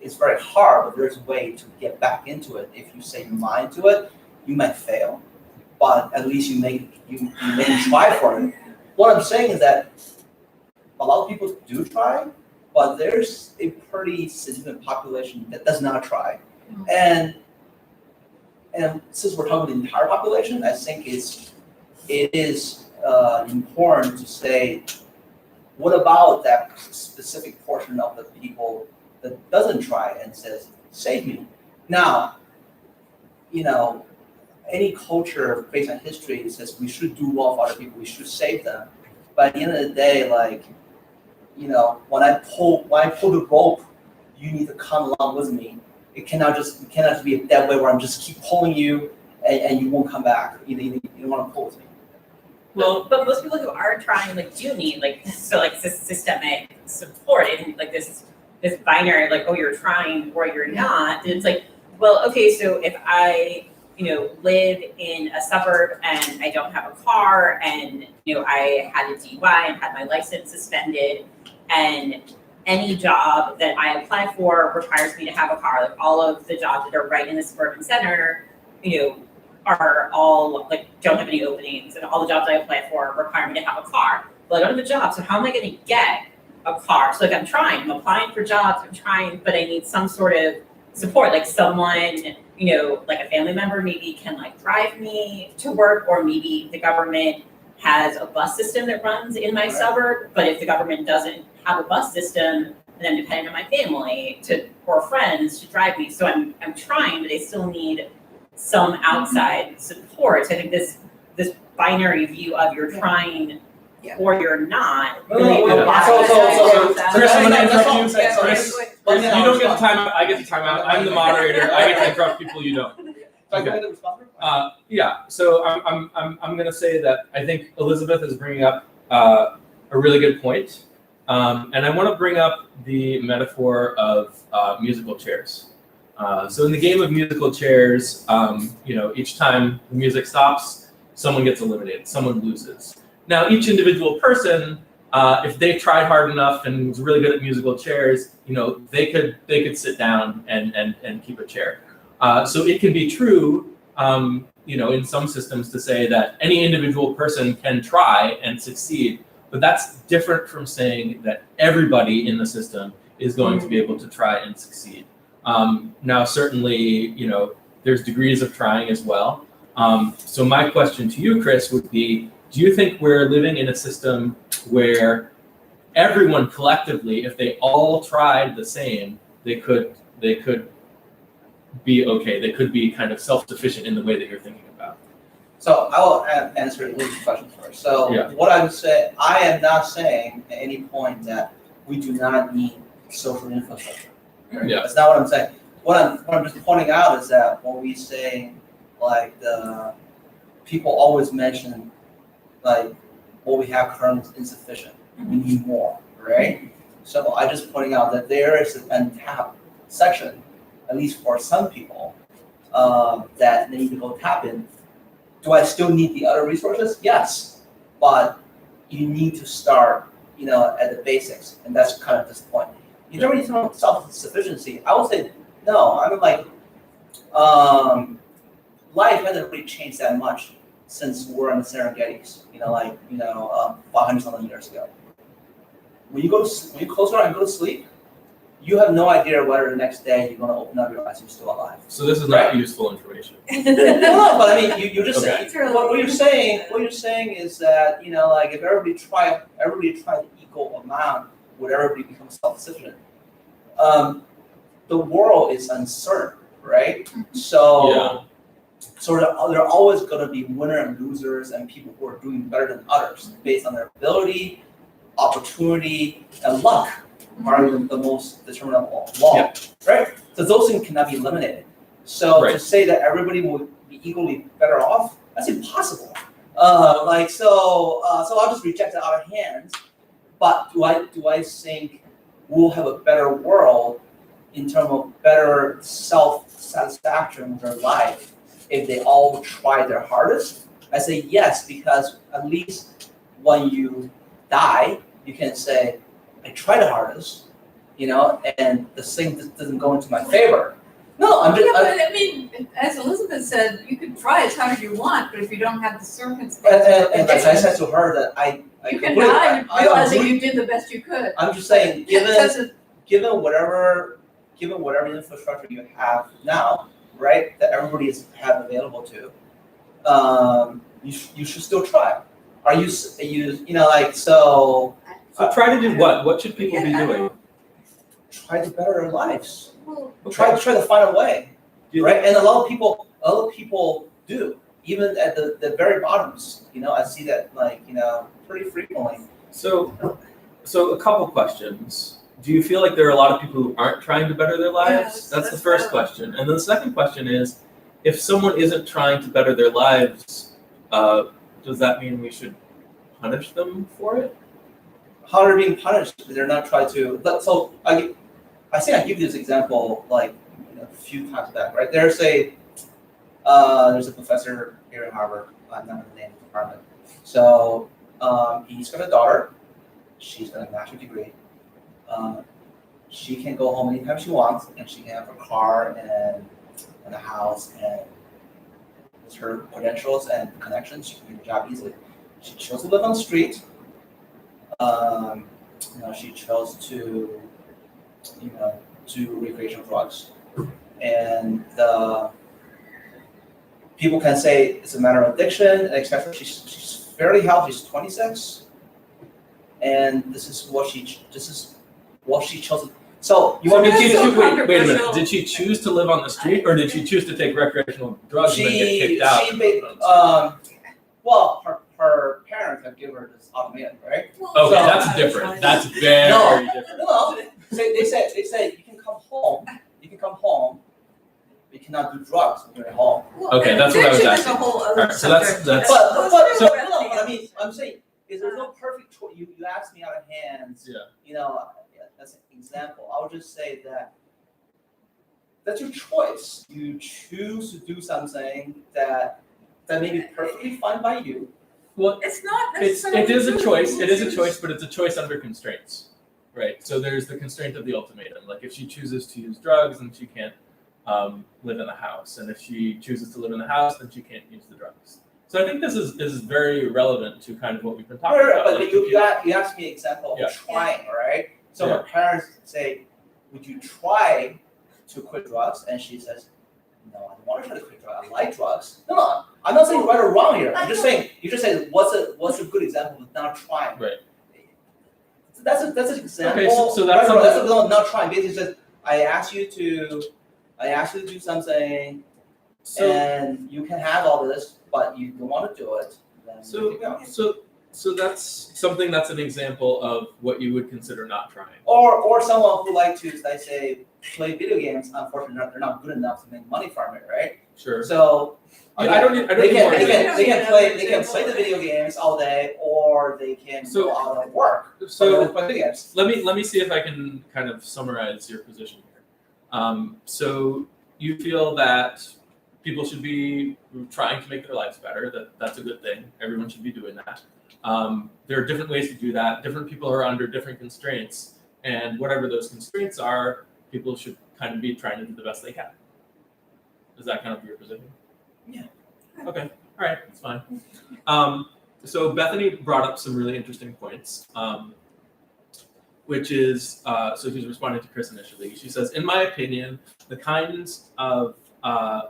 S5: It's very hard, but there's a way to get back into it. If you say your mind to it, you might fail, but at least you make try for it. What I'm saying is that a lot of people do try, but there's a pretty significant population that does not try. And since we're talking about the entire population, I think it is important to say, what about that specific portion of the people that doesn't try and says, save me? Now, any culture based on history says we should do well for other people, we should save them. But at the end of the day, when I pull the rope, you need to come along with me. It cannot just be a dead way where I'm just keep pulling you and you won't come back. You don't want to pull with me.
S3: Well, but most people who are trying do need systemic support and this binary oh, you're trying or you're not. And it's well, okay, so if I live in a suburb and I don't have a car and I had a DUI and had my license suspended, and any job that I apply for requires me to have a car. All of the jobs that are right in the suburban center, are all don't have any openings, and all the jobs I apply for require me to have a car. Well, I don't have a job, so how am I going to get a car? So I'm trying, I'm applying for jobs, I'm trying, but I need some sort of support, someone, a family member maybe can drive me to work, or maybe the government has a bus system that runs in my suburb. But if the government doesn't have a bus system, then I'm dependent on my family or friends to drive me. So I'm trying, but I still need some outside support. So I think this binary view of you're trying or you're not.
S1: Chris, I'm going to interrupt you. Chris, you don't get the timeout. I get the timeout. I'm the moderator. I get to interrupt people. You don't. Okay. So I'm going to say that I think Elizabeth is bringing up a really good point, and I want to bring up the metaphor of musical chairs. So in the game of musical chairs, each time the music stops, someone gets eliminated, someone loses. Now, each individual person if they tried hard enough and was really good at musical chairs, they could sit down and keep a chair. So it can be true, in some systems to say that any individual person can try and succeed, but that's different from saying that everybody in the system is going to be able to try and succeed. Now, certainly, there's degrees of trying as well. So my question to you, Chris, would be, do you think we're living in a system where everyone collectively, if they all tried the same, they could be okay, they could be kind of self-sufficient in the way that you're thinking about?
S5: So I will answer Lou's question first. So what I would say, I am not saying at any point that we do not need social infrastructure.
S1: Yeah.
S5: That's not what I'm saying. What I'm just pointing out is that when we say, like, the people always mention, like, what we have currently is insufficient. We need more, right? So I just pointing out that there is an untapped section, at least for some people, that they need to go tap in. Do I still need the other resources? Yes, but you need to start, at the basics, and that's kind of this point. You don't really talk about self-sufficiency. I would say no. I mean, like, life hasn't really changed that much since we're in the Serengetis. 500-something years ago. When you close your eyes and go to sleep, you have no idea whether the next day you're going to open up your eyes and you're still alive.
S1: So this is not useful information.
S5: No, but I mean, you just
S1: Okay.
S5: say what you're saying is that if everybody tried the equal amount, would everybody become self-sufficient? The world is uncertain, right? So there are always going to be winners and losers, and people who are doing better than others based on their ability, opportunity, and luck are the most determinable of all, right? So those things cannot be eliminated. So to say that everybody would be equally better off, that's impossible. So I'll just reject it out of hands. But do I think we'll have a better world in terms of better self-satisfaction with their life if they all try their hardest? I say yes, because at least when you die, you can say, I tried the hardest, and the thing doesn't go into my favor. No, I'm just.
S2: Yeah, but I mean, as Elizabeth said, you can try as hard as you want, but if you don't have the circumstances,
S5: and as I said to her, that
S2: you can die realizing you did the best you could.
S5: I'm just saying, given whatever infrastructure you have now, right, that everybody have available to, you should still try. Are you so?
S1: So try to do what? What should people be doing?
S5: Try to better their lives. Try to find a way, right? And a lot of people do, even at the very bottoms. I see that pretty frequently.
S1: So a couple questions. Do you feel like there are a lot of people who aren't trying to better their lives? That's the first question. And then the second question is, if someone isn't trying to better their lives, does that mean we should punish them for it?
S5: How are they being punished? They're not trying to. So I think I give you this example a few times back, right? There's a professor here at Harvard. I'm not going to name the department. So he's got a daughter. She's got a master's degree. She can go home anytime she wants, and she can have a car and a house, and with her credentials and connections, she can get a job easily. She chose to live on the street. She chose to, do recreational drugs, and people can say it's a matter of addiction, etc. She's fairly healthy. She's 26, and this is what she chose. So
S1: wait a minute. Did she choose to live on the street, or did she choose to take recreational drugs and then get kicked out?
S5: Her parents have given her this ultimatum, right?
S1: Okay, that's different. That's very different.
S5: No. They say you can come home. But you cannot do drugs when you're at home.
S1: Okay, that's what I was asking.
S2: A whole other
S1: Alright, so that's
S5: But I mean, I'm saying, is there no perfect choice? You asked me out of hands. That's an example. I would just say that that's your choice. You choose to do something that may be perfectly fine by you,
S1: Well,
S2: It's not
S1: it
S2: necessarily.
S1: is a
S2: true.
S1: choice. It is a choice, but it's a choice under constraints, right? So there's the constraint of the ultimatum. Like if she chooses to use drugs, then she can't live in the house, and if she chooses to live in the house, then she can't use the drugs. So I think this is very relevant to kind of what we've been talking about.
S5: But
S1: like
S5: you asked me an example
S1: Yeah.
S5: of trying, right? So
S1: Yeah.
S5: her parents say, "Would you try to quit drugs?" And she says, "No, I don't want to try to quit drugs. I like drugs." No, I'm not saying right or wrong here. I'm just saying you just say what's a good example of not trying.
S1: Right.
S5: That's an example.
S1: Okay, so that's
S5: right,
S1: something-
S5: that's not trying. Basically, just I asked you to do something,
S1: So
S5: and you can have all this, but you don't want to do it. Then you can go.
S1: so that's something that's an example of what you would consider not trying.
S5: Or someone who like to, let's say, play video games. Unfortunately, they're not good enough to make money from it, right?
S1: Sure.
S5: So
S1: Yeah, I don't need more
S5: they
S1: examples.
S5: can play the video games all day, or they can
S1: So-
S5: go out and work.
S1: So
S5: play video games.
S1: let me see if I can kind of summarize your position here. So you feel that people should be trying to make their lives better. That's a good thing. Everyone should be doing that. There are different ways to do that. Different people are under different constraints, and whatever those constraints are, people should kind of be trying to do the best they can. Is that kind of your position?
S5: Yeah.
S1: Okay. All right. That's fine. So Bethany brought up some really interesting points, which is so she's responding to Chris initially. She says, in my opinion, the kinds of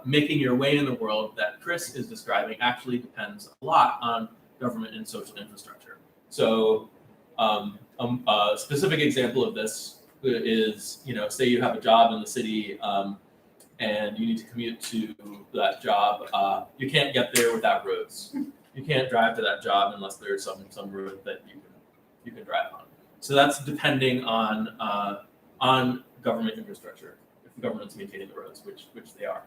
S1: making your way in the world that Chris is describing actually depends a lot on government and social infrastructure. So a specific example of this is, say you have a job in the city and you need to commute to that job. You can't get there without roads. You can't drive to that job unless there's some road that you can drive on. So that's depending on government infrastructure. If the government's maintaining the roads, which they are.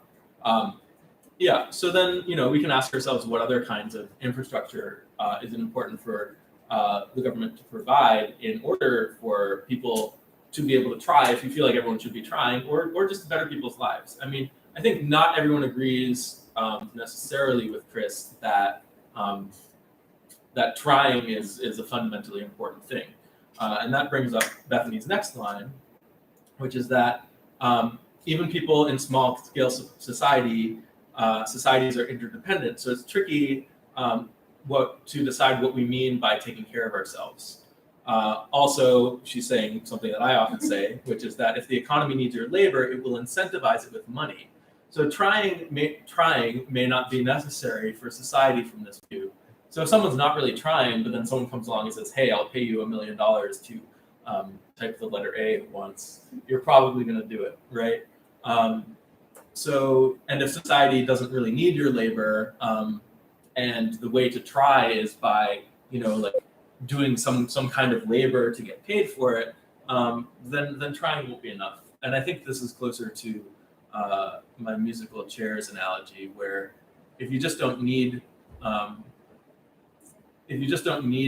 S1: Yeah. So then we can ask ourselves what other kinds of infrastructure is important for the government to provide in order for people to be able to try. If you feel like everyone should be trying, or just to better people's lives. I mean, I think not everyone agrees necessarily with Chris that that trying is a fundamentally important thing, and that brings up Bethany's next line, which is that even people in small scale societies are interdependent. So it's tricky to decide what we mean by taking care of ourselves. Also, she's saying something that I often say, which is that if the economy needs your labor, it will incentivize it with money. So trying may not be necessary for society from this view. So if someone's not really trying, but then someone comes along and says, "Hey, I'll pay you $1 million to type the letter A once," you're probably going to do it, right? And if society doesn't really need your labor, and the way to try is by doing some kind of labor to get paid for it, then trying won't be enough. And I think this is closer to my musical chairs analogy, where if you just don't need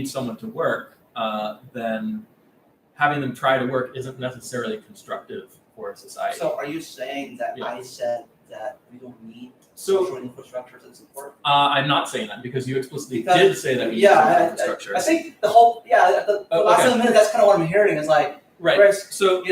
S1: someone to work, then having them try to work isn't necessarily constructive for society.
S5: So are you saying that
S1: Yeah.
S5: I said that we don't need
S1: So
S5: social infrastructures and support?
S1: I'm not saying that because you explicitly
S5: Because-
S1: did say that we need
S5: Yeah,
S1: social
S5: I
S1: infrastructure.
S5: think the whole the
S1: Oh,
S5: last
S1: okay.
S5: 7 minutes, that's kind of what I'm hearing is like,
S1: Right.
S5: Chris,
S1: So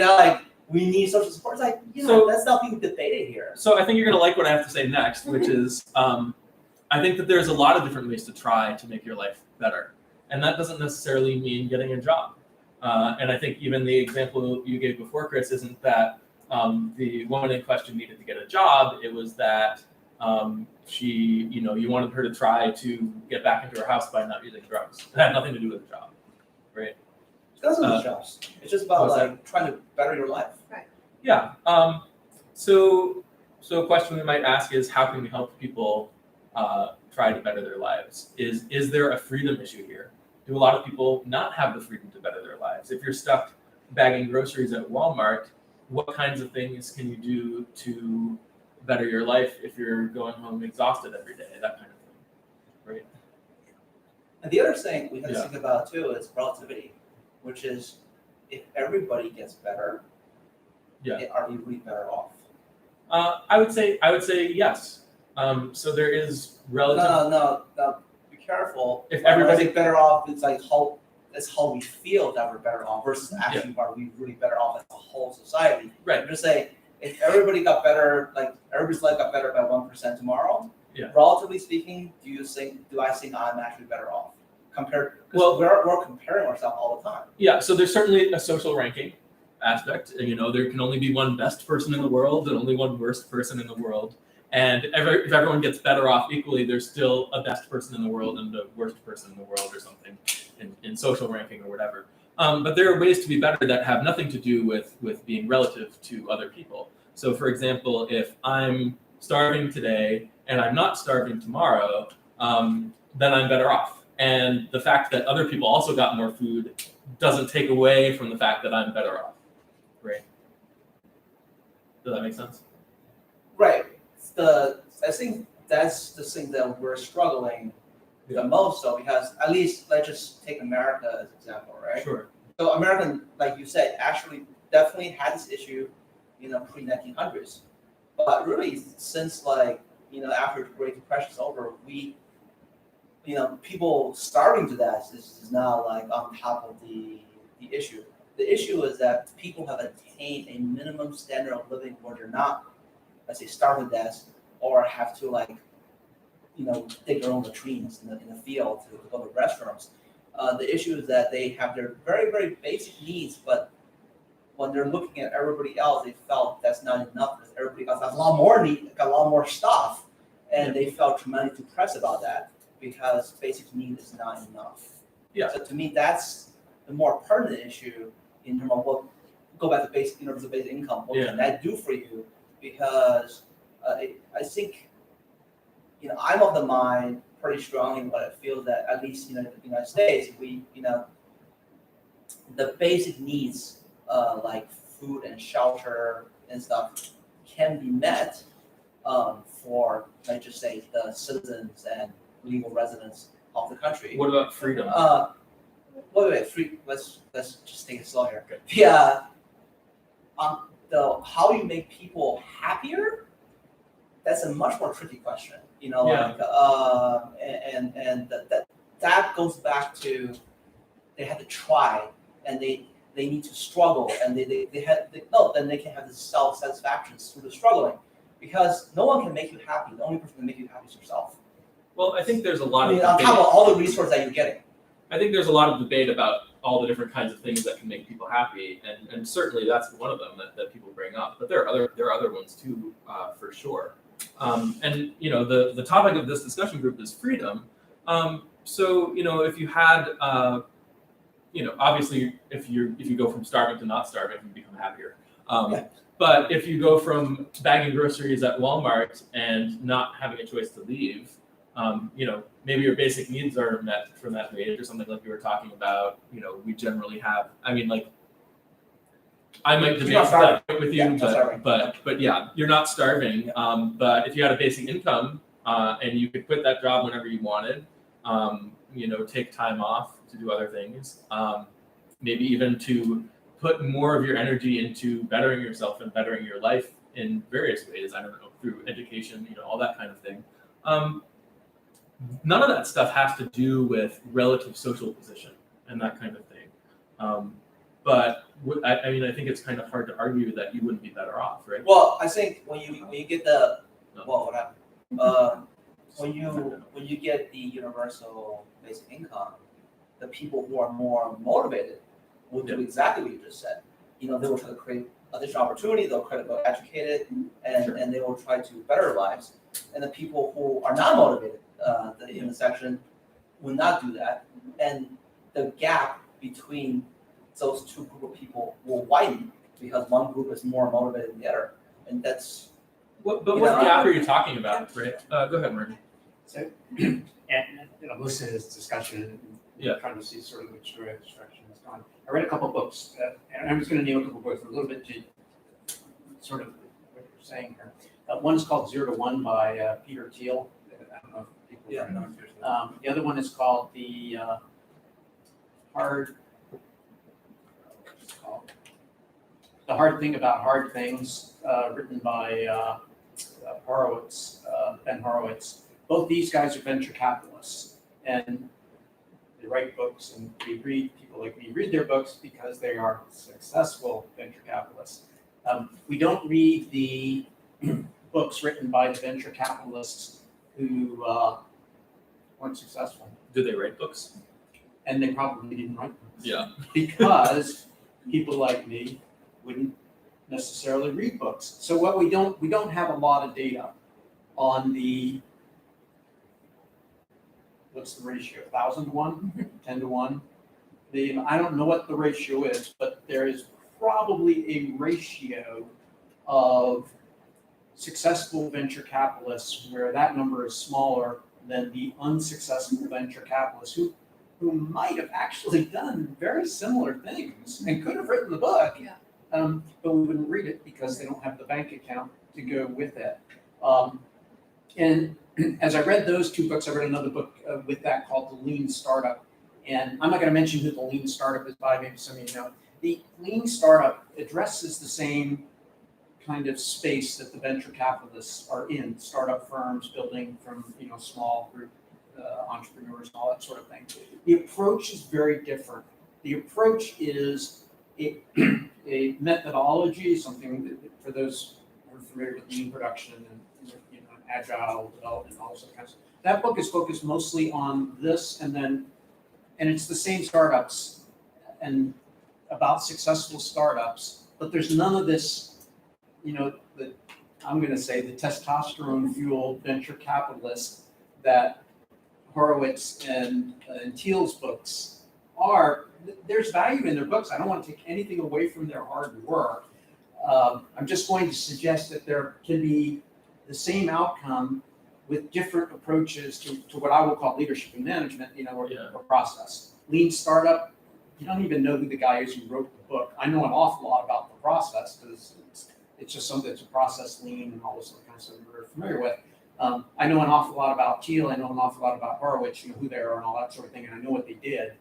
S5: we need social support. It's like,
S1: So-
S5: that's not being debated here.
S1: So I think you're going to like what I have to say next, which is I think that there's a lot of different ways to try to make your life better. And that doesn't necessarily mean getting a job. And I think even the example you gave before, Chris, isn't that the woman in question needed to get a job. It was that she, you wanted her to try to get back into her house by not using drugs. It had nothing to do with the job, right?
S5: It doesn't need jobs. It's just about
S1: what's
S5: trying to better your life.
S1: Yeah. So a question we might ask is, how can we help people try to better their lives? Is there a freedom issue here? Do a lot of people not have the freedom to better their lives? If you're stuck bagging groceries at Walmart, what kinds of things can you do to better your life if you're going home exhausted every day? That kind of thing, right?
S5: And the other thing we have to
S1: Yeah.
S5: think about too is relativity, which is if everybody gets better, are we really better off?
S1: I would say yes. So there is relative.
S5: No. careful.
S1: If
S5: When I
S1: everybody-
S5: say better off, it's like that's how we feel that we're better off versus actually are we really better off as a whole society.
S1: Right.
S5: I'm just saying, if everybody got better, like everybody's life got better by 1% tomorrow,
S1: Yeah.
S5: relatively speaking, do I think I'm actually better off compared?
S1: Well-
S5: Because we're comparing ourselves all the time.
S1: Yeah, so there's certainly a social ranking aspect. You know, there can only be one best person in the world and only one worst person in the world. And if everyone gets better off equally, there's still a best person in the world and a worst person in the world or something in social ranking or whatever. But there are ways to be better that have nothing to do with being relative to other people. So for example, if I'm starving today and I'm not starving tomorrow, then I'm better off. And the fact that other people also got more food doesn't take away from the fact that I'm better off. Right? Does that make sense?
S5: Right. I think that's the thing that we're struggling the most though, because at least let's just take America as an example, right?
S1: Sure.
S5: So American, like you said, actually definitely had this issue, pre-1900s. But really since after the Great Depression is over, people starving to death is now like on top of the issue. The issue is that people have attained a minimum standard of living where they're not, let's say, starving to death or have to dig their own latrines in the field to go to restrooms. The issue is that they have their very, very basic needs, but when they're looking at everybody else, they felt that's not enough because everybody else has a lot more need, got a lot more stuff, and they felt tremendously depressed about that because basic need is not enough.
S1: Yeah.
S5: So to me, that's the more pertinent issue in terms of what. Go back to basic, universal basic income. What can that do for you? Because I think, I'm of the mind pretty strongly, but I feel that at least in the United States, we, the basic needs like food and shelter and stuff can be met for, let's just say, the citizens and legal residents of the country.
S1: What about freedom?
S5: Wait. Let's just take it slow here. Yeah. How you make people happier? That's a much more tricky question. And that goes back to they had to try and they need to struggle and then they can have the self-satisfaction through the struggling because no one can make you happy. The only person that can make you happy is yourself.
S1: Well, I think there's a lot of
S5: on
S1: debate.
S5: top of all the resources that you're getting.
S1: I think there's a lot of debate about all the different kinds of things that can make people happy, and certainly that's one of them that people bring up. But there are other ones too, for sure. And the topic of this discussion group is freedom. So if you had obviously if you go from starving to not starving, you become happier. But if you go from bagging groceries at Walmart and not having a choice to leave, maybe your basic needs are met from that wage or something like we were talking about. We generally have. I mean, like, I might debate that with you, but yeah, you're not starving. But if you had a basic income and you could quit that job whenever you wanted, take time off to do other things, maybe even to put more of your energy into bettering yourself and bettering your life in various ways. I don't know, through education, all that kind of thing. None of that stuff has to do with relative social position and that kind of thing. But I think it's kind of hard to argue that you wouldn't be better off, right?
S5: Well, I think when you get the what happened? When you get the universal basic income, the people who are more motivated will do exactly what you just said. They will try to create additional opportunity. They'll try to go educated, and they will try to better their lives. And the people who are not motivated, in the section, will not do that. And the gap between those two group of people will widen because one group is more motivated than the other, and that's.
S1: What gap are you talking about, right? Go ahead, Marty.
S7: So, listening to this discussion, trying to see sort of which direction it's gone. I read a couple books, and I'm just going to name a couple books a little bit to sort of what you're saying here. One is called 0 to 1 by Peter Thiel. I don't know if people know. The other one is called The Hard Hard Thing About Hard Things, written by Ben Horowitz. Both these guys are venture capitalists, And they write books, and people like me read their books because they are successful venture capitalists. We don't read the books written by the venture capitalists who weren't successful,
S1: Do they write books?
S7: and they probably didn't write books.
S1: Yeah.
S7: Because people like me wouldn't necessarily read books. So what we don't have a lot of data on the, what's the ratio, 1,000 to 1, 10 to 1? I don't know what the ratio is, but there is probably a ratio of successful venture capitalists where that number is smaller than the unsuccessful venture capitalists who might have actually done very similar things and could have written the book.
S2: Yeah.
S7: But we wouldn't read it because they don't have the bank account to go with it. And as I read those two books, I read another book with that called The Lean Startup. And I'm not going to mention who the Lean Startup is by, maybe some of you know. The Lean Startup addresses the same kind of space that the venture capitalists are in, startup firms building from small group entrepreneurs and all that sort of thing. The approach is very different. The approach is a methodology, something that, for those who are familiar with lean production and agile development and all those kinds of stuff. That book is focused mostly on this, and it's the same startups and about successful startups, but there's none of this, I'm going to say the testosterone-fueled venture capitalist that Horowitz and Thiel's books are. There's value in their books. I don't want to take anything away from their hard work. I'm just going to suggest that there can be the same outcome with different approaches to what I will call leadership and management, or process. Lean Startup, you don't even know who the guy is who wrote the book. I know an awful lot about the process because it's just something that's a process, lean, and all this other kind of stuff we're familiar with. I know an awful lot about Thiel. I know an awful lot about Horowitz, who they are and all that sort of thing, and I know what they did.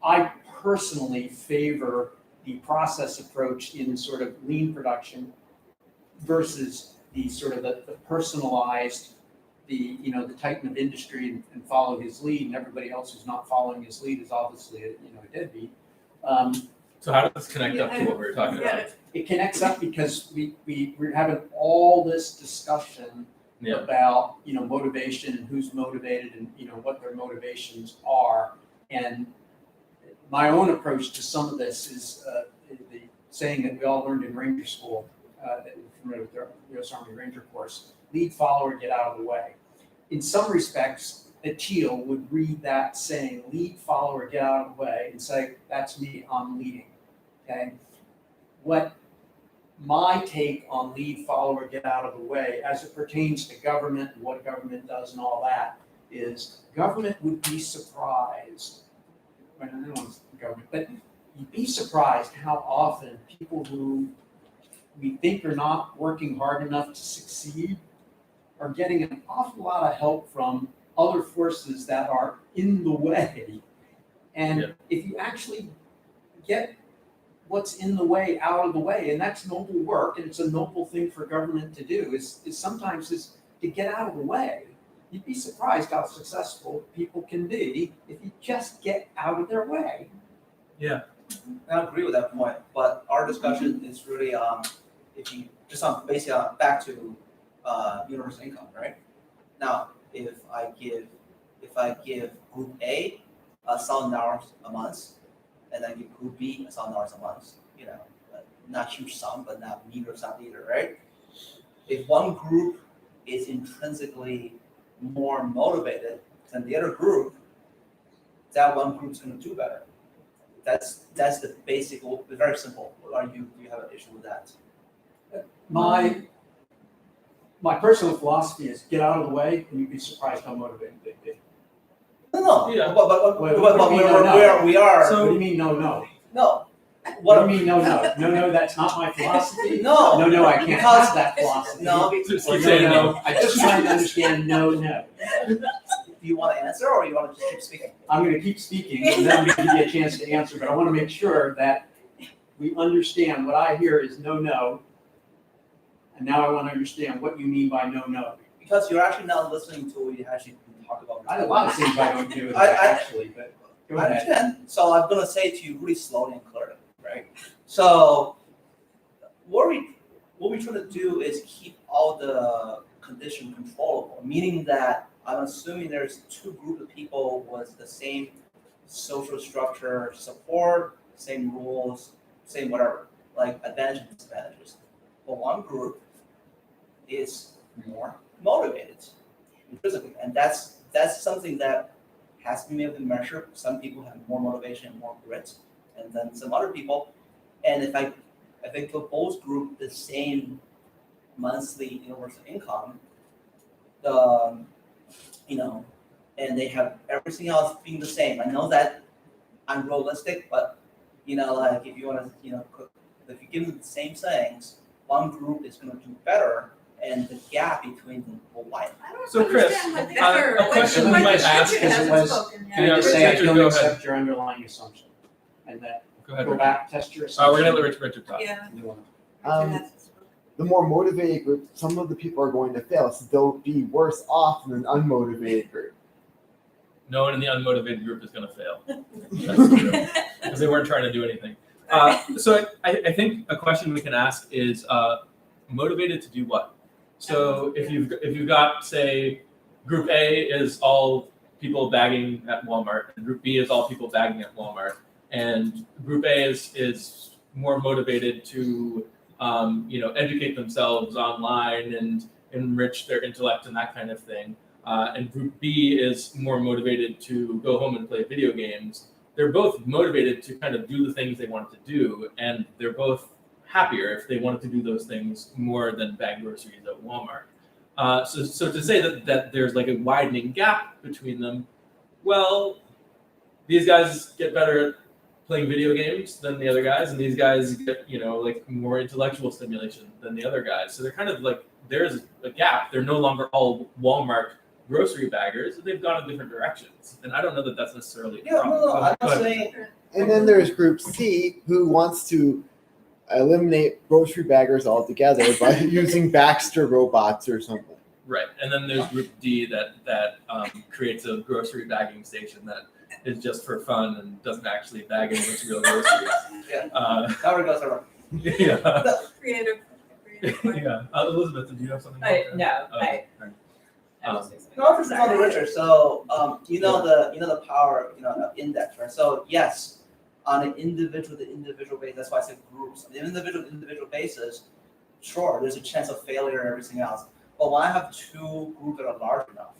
S7: I personally favor the process approach in sort of lean production versus the sort of the personalized, the titan of industry and follow his lead, and everybody else who's not following his lead is obviously a deadbeat.
S1: So how does this connect up to what we were talking about?
S7: It connects up because we're having all this discussion about motivation and who's motivated and what their motivations are. And my own approach to some of this is the saying that we all learned in Ranger School, familiar with the U.S. Army Ranger course: lead, follower, get out of the way. In some respects, a Thiel would read that saying, lead, follower, get out of the way, and say, that's me, I'm leading. Okay? What my take on lead, follower, get out of the way, as it pertains to government and what government does and all that, is government would be surprised. I don't want to say government, but you'd be surprised how often people who we think are not working hard enough to succeed are getting an awful lot of help from other forces that are in the way. And if you actually get what's in the way out of the way, and that's noble work, and it's a noble thing for government to do, is sometimes to get out of the way. You'd be surprised how successful people can be if you just get out of their way.
S1: Yeah.
S5: I agree with that point, but our discussion is really if you just basically back to universal income, right? Now, if I give group A $1,000 a month, and then give group B $1,000 a month, not huge sum, but not meager sum either, right? If one group is intrinsically more motivated than the other group, that one group is going to do better. That's the basic, very simple. Do you have an issue with that?
S7: My personal philosophy is get out of the way, and you'd be surprised how motivated they'd be.
S5: No.
S1: Yeah.
S5: But
S7: What do you mean, no, no?
S5: where we are.
S1: So-
S7: What do you mean, no?
S5: No.
S7: What do you mean, no? No, that's not my philosophy.
S5: No.
S7: No, I can't have that philosophy.
S5: No.
S1: Just
S7: Or
S1: keep saying no.
S7: I just trying to understand no.
S5: Do you want to answer, or you want to just keep speaking?
S7: I'm going to keep speaking, and then I'm going to give you a chance to answer, but I want to make sure that we understand what I hear is no, and now I want to understand what you mean by no.
S5: Because you're actually not listening to what you actually been talk about.
S7: A lot of things I don't do
S5: I-
S7: actually, but go
S5: I
S7: ahead.
S5: understand. So I'm gonna say it to you really slowly and clearly, right? So what we try to do is keep all the condition controllable, meaning that I'm assuming there's two group of people with the same social structure, support, same rules, same whatever, like advantages and disadvantages. But one group is more motivated intrinsically, and that's something that has to be able to measure. Some people have more motivation, more grit, and then some other people. And if I give both group the same monthly universal income, and they have everything else being the same. I know that I'm realistic, but like if you want to, if you give them the same things, one group is going to do better, and the gap between them will widen.
S2: I don't
S1: So, Chris,
S2: understand what better,
S1: a question
S2: what
S1: we might
S2: description
S1: ask
S7: is,
S2: hasn't
S7: was-
S2: spoken yet.
S7: Can you just
S1: Richard,
S7: say I don't
S1: go ahead.
S7: accept your underlying assumption? And then
S1: Go ahead.
S7: go
S1: Richard.
S7: back, test your assumption.
S1: We're gonna let Richard talk.
S2: Yeah.
S7: You wanna-
S2: Richard hasn't spoken.
S8: The more motivated group, some of the people are going to fail, so they'll be worse off than an unmotivated group.
S1: No one in the unmotivated group is going to fail. That's true. Because they weren't trying to do anything. So I think a question we can ask is motivated to do what? So if you've got, say, group A is all people bagging at Walmart, and group B is all people bagging at Walmart, and group A is more motivated to educate themselves online and enrich their intellect and that kind of thing. And group B is more motivated to go home and play video games. They're both motivated to kind of do the things they want to do, and they're both happier if they wanted to do those things more than bag groceries at Walmart. So to say that there's like a widening gap between them, well, these guys get better at playing video games than the other guys, and these guys get like more intellectual stimulation than the other guys. So they're kind of like there's a gap. They're no longer all Walmart grocery baggers. They've gone in different directions, and I don't know that that's necessarily a problem.
S5: No, I'm
S1: Go
S5: not
S1: ahead.
S5: saying.
S8: And then there's group C who wants to eliminate grocery baggers altogether by using Baxter robots or something.
S1: Right, and then there's group D that creates a grocery bagging station that is just for fun and doesn't actually bag any real groceries.
S5: Yeah.
S1: Uh,
S5: Now goes around.
S1: yeah,
S2: Creative.
S1: yeah. Elizabeth, did you have something?
S3: No,
S1: Oh,
S3: I
S1: Um,
S3: was just
S5: No, this is on the Richard. So, the power, index, right? So yes, on an individual to individual basis, that's why I said groups. On the individual basis, sure, there's a chance of failure and everything else. But when I have two groups that are large enough,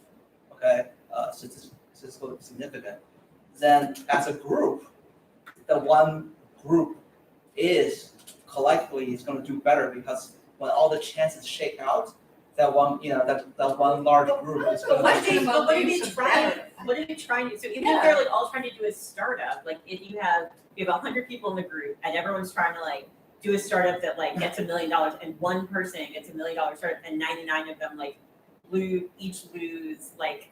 S5: okay, statistically significant, then as a group, the one group is collectively is going to do better because when all the chances shake out, that one, that one large group is going
S3: What
S5: to.
S3: are they trying? What are they trying to? So even if they're like all trying to do a startup, like if you have 100 people in the group and everyone's trying to like do a startup that like gets $1 million and one person gets $1 million startup and 99 of them like each lose like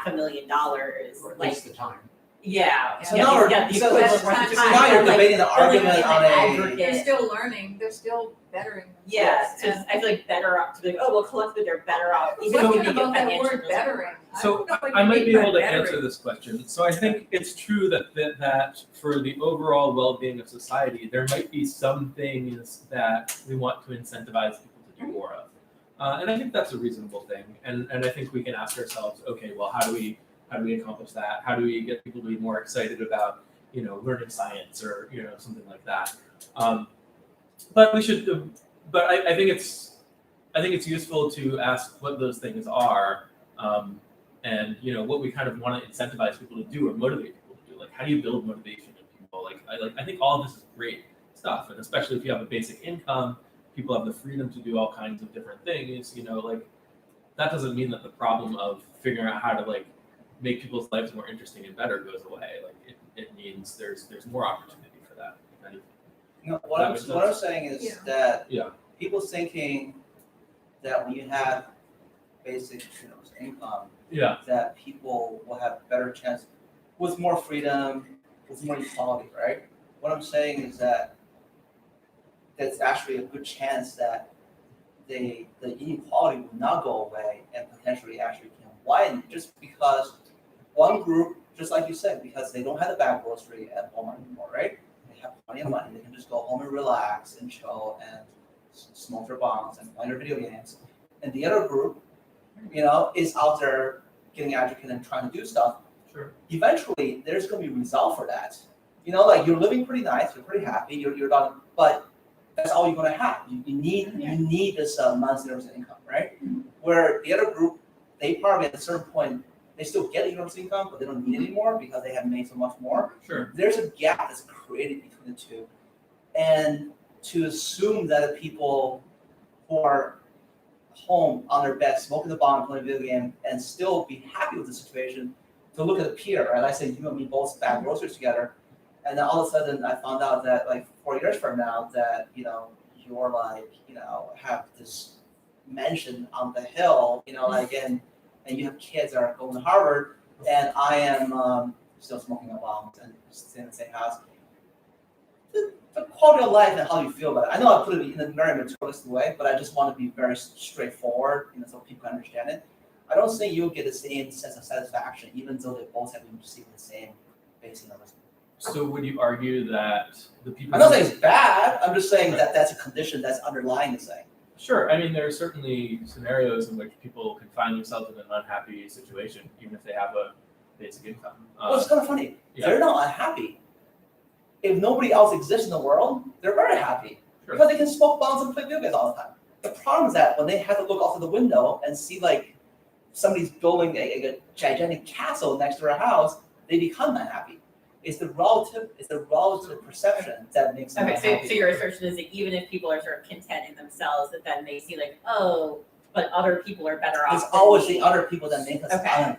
S3: $500,000,
S7: Or at
S3: like
S7: least the time.
S3: yeah.
S5: So
S3: yeah,
S5: now we're-
S3: yeah, the
S5: so
S3: equivalent
S2: that's-
S3: of
S2: so
S3: time,
S5: now you're
S3: but, like,
S5: debating the
S3: but, like,
S5: argument
S3: in the
S5: on a-
S3: aggregate,
S6: They're still learning, they're still bettering themselves.
S3: yeah, so
S6: And
S3: I feel like better off to be like, oh well, collectively they're better off. Even
S6: What
S3: if
S6: do
S3: you
S6: you
S3: get
S6: about that
S3: financial
S6: word
S3: results.
S6: bettering?
S1: So
S2: don't know what
S1: I
S2: you
S1: might
S2: mean
S1: be
S2: by
S1: able to
S2: bettering.
S1: answer this question. So I think it's true that for the overall well-being of society, there might be some things that we want to incentivize people to do more of. And I think that's a reasonable thing. And I think we can ask ourselves, okay, well, how do we accomplish that? How do we get people to be more excited about, learning science or, something like that? But we should, but I think it's useful to ask what those things are, and what we kind of want to incentivize people to do or motivate people to do. Like, how do you build motivation in people? I think all of this is great stuff, and especially if you have a basic income, people have the freedom to do all kinds of different things. That doesn't mean that the problem of figuring out how to make people's lives more interesting and better goes away. It means there's more opportunity for that. If anything.
S5: What I'm saying is
S2: Yeah.
S5: that
S1: Yeah.
S5: people thinking that when you have basic income,
S1: Yeah.
S5: that people will have better chance with more freedom, with more equality, right? What I'm saying is that that's actually a good chance that the inequality will not go away and potentially actually can Why? Just because one group, just like you said, because they don't have the bag grocery at Walmart anymore, right? They have plenty of money. They can just go home and relax and chill and smoke their bongs and play their video games. And the other group, is out there getting educated and trying to do stuff.
S1: Sure.
S5: Eventually, there's going to be a result for that. Like you're living pretty nice, you're pretty happy, you're done, but that's all you're going to have. You need this monthly income, right? Where the other group, they probably at a certain point, they still get universal income, but they don't need it anymore because they have made so much more.
S1: Sure.
S5: There's a gap that's created between the two. And to assume that the people who are home on their bed, smoking the bong, playing a video game, and still be happy with the situation, to look at a peer, right? I say you and me both bag groceries together, and then all of a sudden I found out that like 4 years from now that, you're like, have this mansion on the hill, and you have kids that are going to Harvard, and I am still smoking a bong and staying in the same house. The quality of life and how you feel about it. I know I put it in a very materialistic way, but I just want to be very straightforward, so people can understand it. I don't think you'll get the same sense of satisfaction, even though they both have been receiving the same basic numbers.
S1: So would you argue that the people?
S5: I'm not saying it's bad. I'm just saying that that's a condition that's underlying the thing.
S1: Sure. I mean, there are certainly scenarios in which people can find themselves in an unhappy situation, even if they have a basic income.
S5: Well, it's kind of funny.
S1: Yeah.
S5: They're not unhappy. If nobody else exists in the world, they're very happy.
S1: Sure.
S5: Because they can smoke bombs and play video games all the time. The problem is that when they have to look out of the window and see like somebody's building a gigantic castle next to their house, they become unhappy. It's the relative perception that makes them unhappy.
S3: So your assertion is that even if people are sort of content in themselves, that then they see like, oh, but other people are better off.
S5: It's always the other people that make us
S3: Okay.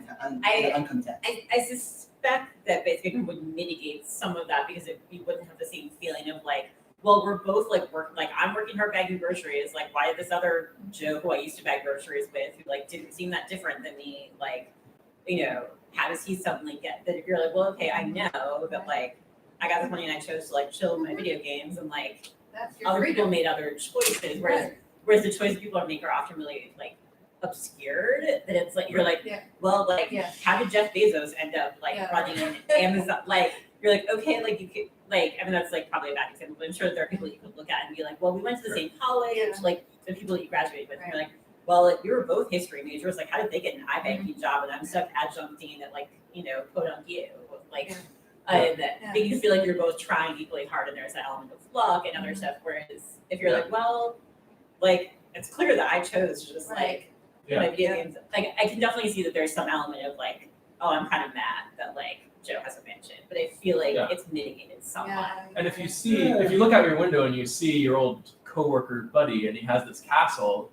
S5: uncontent.
S3: I suspect that basic income would mitigate some of that because we wouldn't have the same feeling of like, well, we're both like I'm working hard bagging groceries. Like, why did this other Joe who I used to bag groceries with, who like didn't seem that different than me, like, how does he suddenly get that? If you're like, well, okay, I know that like I got this money and I chose to like chill with my video games and like
S6: That's your
S3: other people
S6: freedom.
S3: made other choices, whereas the choices people make are often really like obscured. That it's like you're like,
S6: Yeah.
S3: well, like
S6: Yeah.
S3: how did Jeff Bezos end up like
S6: Yeah.
S3: running Amazon? Like you're like, okay, like you could like, I mean that's like probably a bad example, but I'm sure there are people you could look at and be like, well, we went to the same college,
S6: Yeah.
S3: like the people that you graduated with, and
S6: Right.
S3: you're like, well, like, you were both history majors. Like, how did they get an iBanking job and I'm stuck adjuncting at like, quote unquote, like,
S6: Yeah.
S3: that you feel like you're both trying equally hard and there's that element of luck and other stuff. Whereas if you're like, well, like, it's clear that I chose to just like my video games. Like, I can definitely see that there's some element of like, oh, I'm kind of mad that like Joe has a mansion, but I feel like it's mitigated somewhat.
S6: Yeah.
S1: And if you look out your window and you see your old coworker buddy and he has this castle,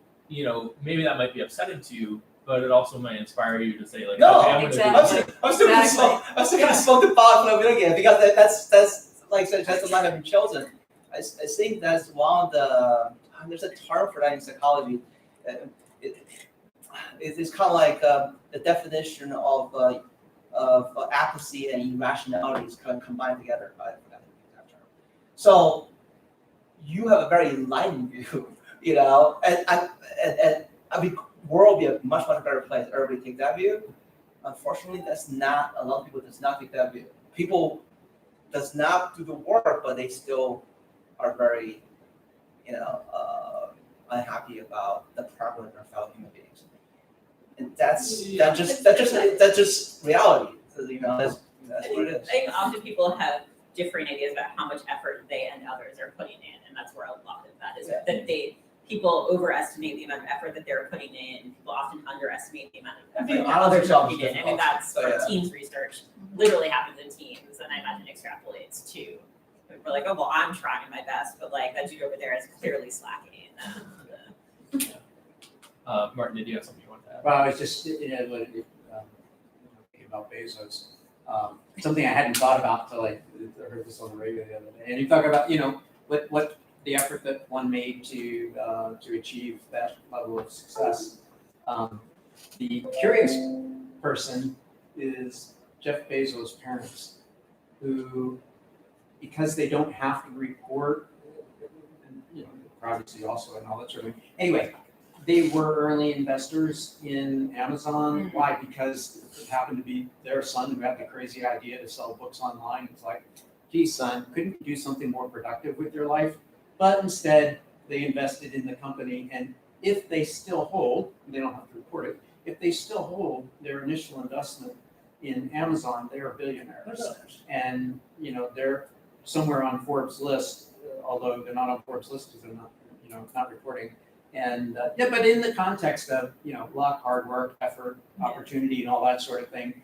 S1: maybe that might be upsetting to you, but it also might inspire you to say like,
S5: No,
S1: okay, I'm
S2: exactly.
S5: I'm still gonna smoke the bong for a video game because that's like that's the line I've been chosen. I think that's one of the there's a term for that in psychology. It's kind of like the definition of apathy and irrationality is kind of combined together. I forgot that term. So you have a very enlightened view, and I mean, world will be a much better place. Everybody take that view. Unfortunately, that's not a lot of people does not take that view. People does not do the work, but they still are very, unhappy about the progress of their fellow human beings, and that's just reality. So, that's what it is.
S3: I think often people have differing ideas about how much effort they and others are putting in, and that's where a lot of that is.
S5: Yeah.
S3: That people overestimate the amount of effort that they're putting in. People often underestimate the amount of effort that others are putting in. I mean, that's where teams research literally happens in teams, and I imagine extrapolates to. We're like, oh well, I'm trying my best, but like that dude over there is clearly slacking.
S1: Martin, did you have something you want to add?
S7: Well, I was just, thinking about Bezos. Something I hadn't thought about till I heard this on the radio the other day. And you talk about, what the effort that one made to achieve that level of success. The curious person is Jeff Bezos' parents, who, because they don't have to report, and privacy also and all that sort of thing. Anyway, they were early investors in Amazon. Why? Because it happened to be their son who had the crazy idea to sell books online. It's like, geez, son, couldn't you do something more productive with your life? But instead, they invested in the company, and if they still hold, they don't have to report it, if they still hold their initial investment in Amazon, they are billionaires. And, they're somewhere on Forbes' list, although they're not on Forbes' list because they're not, not reporting. And, but in the context of, luck, hard work, effort, opportunity, and all that sort of thing,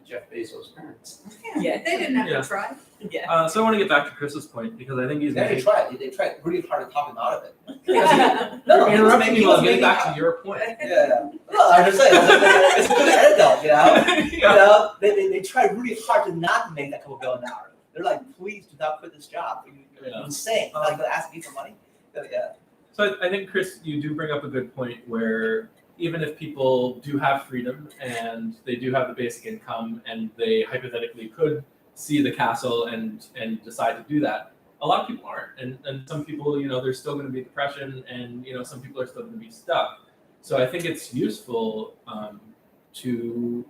S7: Jeff Bezos' parents.
S3: Yeah.
S2: They didn't have
S1: Yeah.
S2: to try.
S3: Yeah.
S1: So I want to get back to Chris's point because I think he's
S5: They tried. They tried really hard to talk him out of it.
S1: no,
S5: he was
S1: interrupting
S5: making-
S1: me
S5: he
S1: while
S5: was
S1: getting
S5: making-
S1: back to your point.
S5: Yeah. No, I'm just saying, it's a good anecdote,
S1: Yeah.
S5: They tried really hard to not make that couple $1 billion. They're like, please do not quit this job. You're
S1: Yeah.
S5: insane. Like, they're asking me for money. Yeah.
S1: So I think, Chris, you do bring up a good point where even if people do have freedom and they do have the basic income and they hypothetically could see the castle and decide to do that, a lot of people aren't. And some people, there's still going to be depression and, some people are still going to be stuck. So I think it's useful to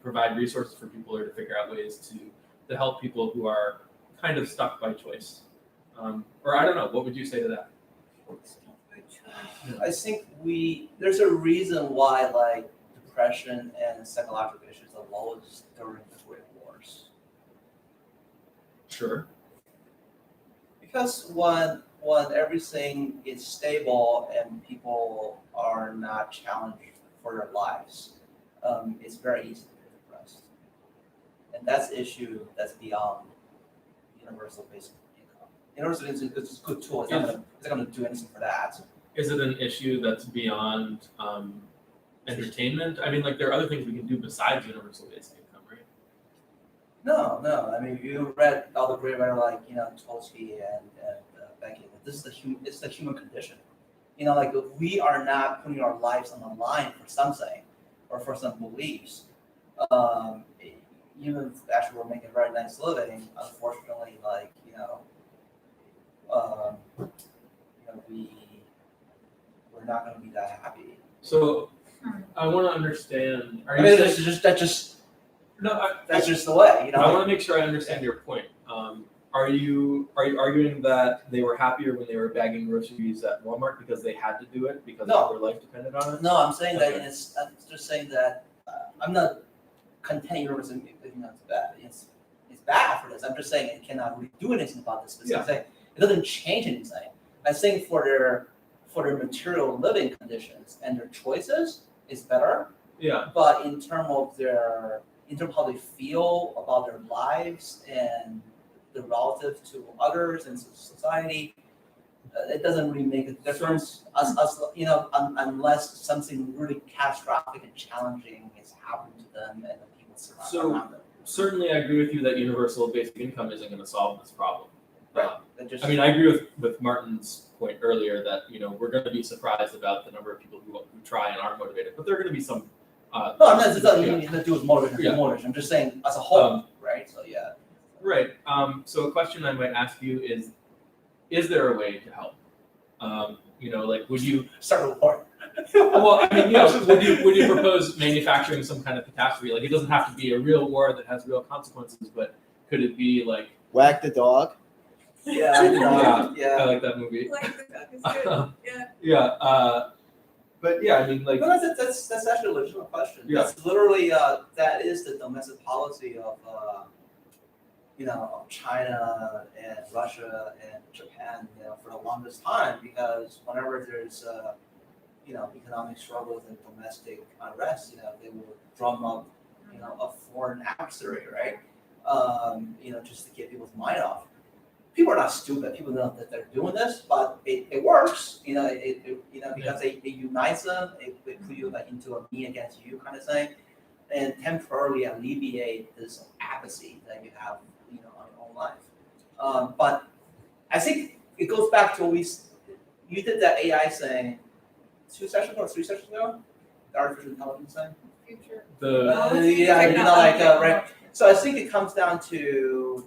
S1: provide resources for people or to figure out ways to help people who are kind of stuck by choice. Or I don't know, what would you say to that?
S5: I think there's a reason why like depression and psychological issues are the lowest during the Great Wars.
S1: Sure.
S5: Because when everything is stable and people are not challenged for their lives, it's very easy to get depressed. And that's the issue that's beyond universal basic income. Universal basic income is a good tool. It's not going to do anything for that.
S1: Is it an issue that's beyond entertainment? I mean, like there are other things we can do besides universal basic income, right?
S5: No. I mean, you read all the great writers like Tolstoy and Becky. This is it's the human condition. Like we are not putting our lives on the line for something or for some beliefs. Even if actually we're making a very nice living, unfortunately, like we're not going to be that happy.
S1: So I want to understand. Are
S5: I
S1: you
S5: mean,
S1: saying,
S5: that's just the way,
S1: I want to make sure I understand your point. Are you arguing that they were happier when they were bagging groceries at Walmart because they had to do it because
S5: No.
S1: their life depended on it?
S5: No, I'm saying
S1: Okay.
S5: that I'm just saying that I'm not contending universal income is bad. It's bad for this. I'm just saying it cannot really do anything about this specific thing. It doesn't change anything. I think for their material living conditions and their choices is better.
S1: Yeah.
S5: But in terms of how they feel about their lives and the relative to others and society, it doesn't really make a difference. Unless something really catastrophic and challenging is happening to them and the people around them.
S1: Certainly, I agree with you that universal basic income isn't going to solve this problem.
S5: Right.
S1: I mean, I agree with Martin's point earlier that we're going to be surprised about the number of people who try and are motivated, but there are going to be some.
S5: No, I'm not. It doesn't even have to do with motivation. I'm just saying as a whole, right? So yeah.
S1: Right. So a question I might ask you is there a way to help? Like would you
S5: start a war?
S1: Well, I mean, would you propose manufacturing some kind of catastrophe? Like it doesn't have to be a real war that has real consequences, but could it be like
S8: Whack the dog.
S5: Yeah.
S1: I like that movie.
S2: Like the duck is good. Yeah.
S1: Yeah. But yeah, I mean, like
S5: No, that's actually a legitimate question.
S1: Yeah.
S5: That's literally that is the domestic policy of of China and Russia and Japan for the longest time, because whenever there's economic struggles and domestic unrest, they will drum up a foreign adversary, right? Just to get people's mind off. People are not stupid. People know that they're doing this, but it works. Because it unites them. It put you into a me against you kind of thing, and temporarily alleviate this apathy that you have, on your own life. But I think it goes back to you did that AI thing 2 sessions or 3 sessions ago, the artificial intelligence thing.
S6: Future.
S5: Right. So I think it comes down to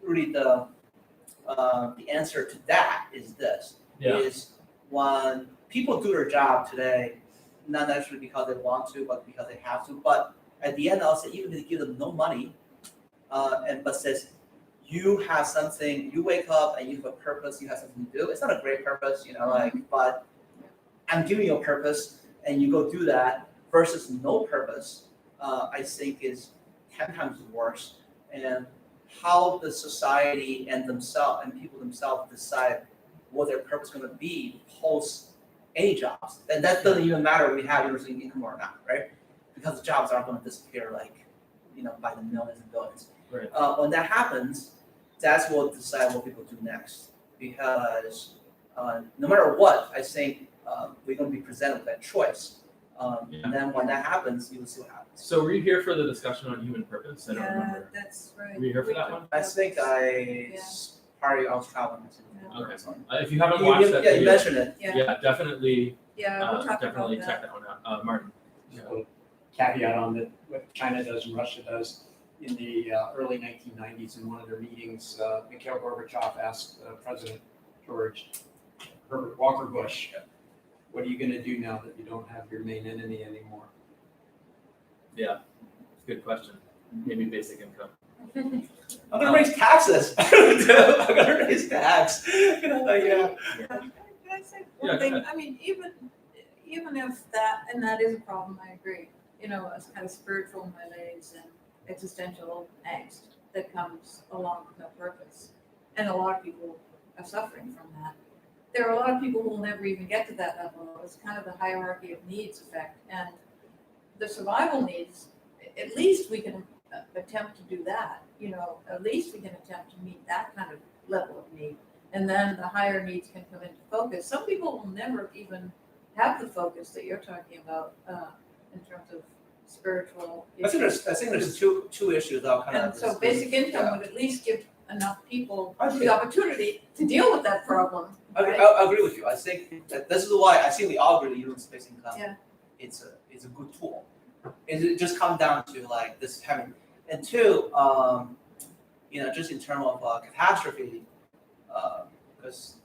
S5: really the answer to that is this.
S1: Yeah.
S5: is when people do their job today, not necessarily because they want to, but because they have to. But at the end, I'll say even if they give them no money, but says you have something, you wake up and you have a purpose, you have something to do. It's not a great purpose, but I'm giving you a purpose and you go do that versus no purpose, I think is 10 times worse. And how the society and themselves and people themselves decide what their purpose is going to be post any jobs. And that doesn't even matter if we have universal income or not, right? Because the jobs aren't going to disappear by the millions and billions.
S1: Right.
S5: When that happens, that's what decide what people do next. Because no matter what, I think we're going to be presented with that choice. And then when that happens, you will see what happens.
S1: So were you here for the discussion on human purpose? I don't
S2: Yeah,
S1: remember.
S2: that's right.
S1: Were you here for that one?
S5: I think I was traveling.
S1: Okay. If you haven't watched that
S5: you
S1: video,
S5: mentioned it.
S1: yeah, definitely,
S2: Yeah, we'll talk
S1: definitely
S2: about
S1: check
S2: that.
S1: that one out. Martin.
S7: So caveat on that, what China does and Russia does. In the early 1990s, in one of their meetings, Mikhail Gorbachev asked President George Herbert Walker Bush, "What are you going to do now that you don't have your main enemy anymore?"
S1: Yeah, good question. Maybe basic income.
S5: I'm gonna raise taxes. I'm gonna raise tax.
S2: Can I say
S1: Yeah,
S2: one
S1: go
S2: thing?
S1: ahead.
S2: I mean, even if that, and that is a problem, I agree. It's kind of spiritual malaise and existential angst that comes along with no purpose. And a lot of people are suffering from that. There are a lot of people who will never even get to that level. It's kind of the hierarchy of needs effect. And the survival needs, at least we can attempt to do that. At least we can attempt to meet that kind of level of need. And then the higher needs can come into focus. Some people will never even have the focus that you're talking about in terms of spiritual
S5: I think there's two issues that I'll kind
S2: and
S5: of.
S2: so basic income would at least give enough people
S5: I
S2: the
S5: think-
S2: opportunity to deal with that problem. Right?
S5: I agree with you. I think that this is why I think we all agree that universal income.
S2: Yeah.
S5: It's a good tool. It just comes down to this having, and two, just in terms of catastrophe, because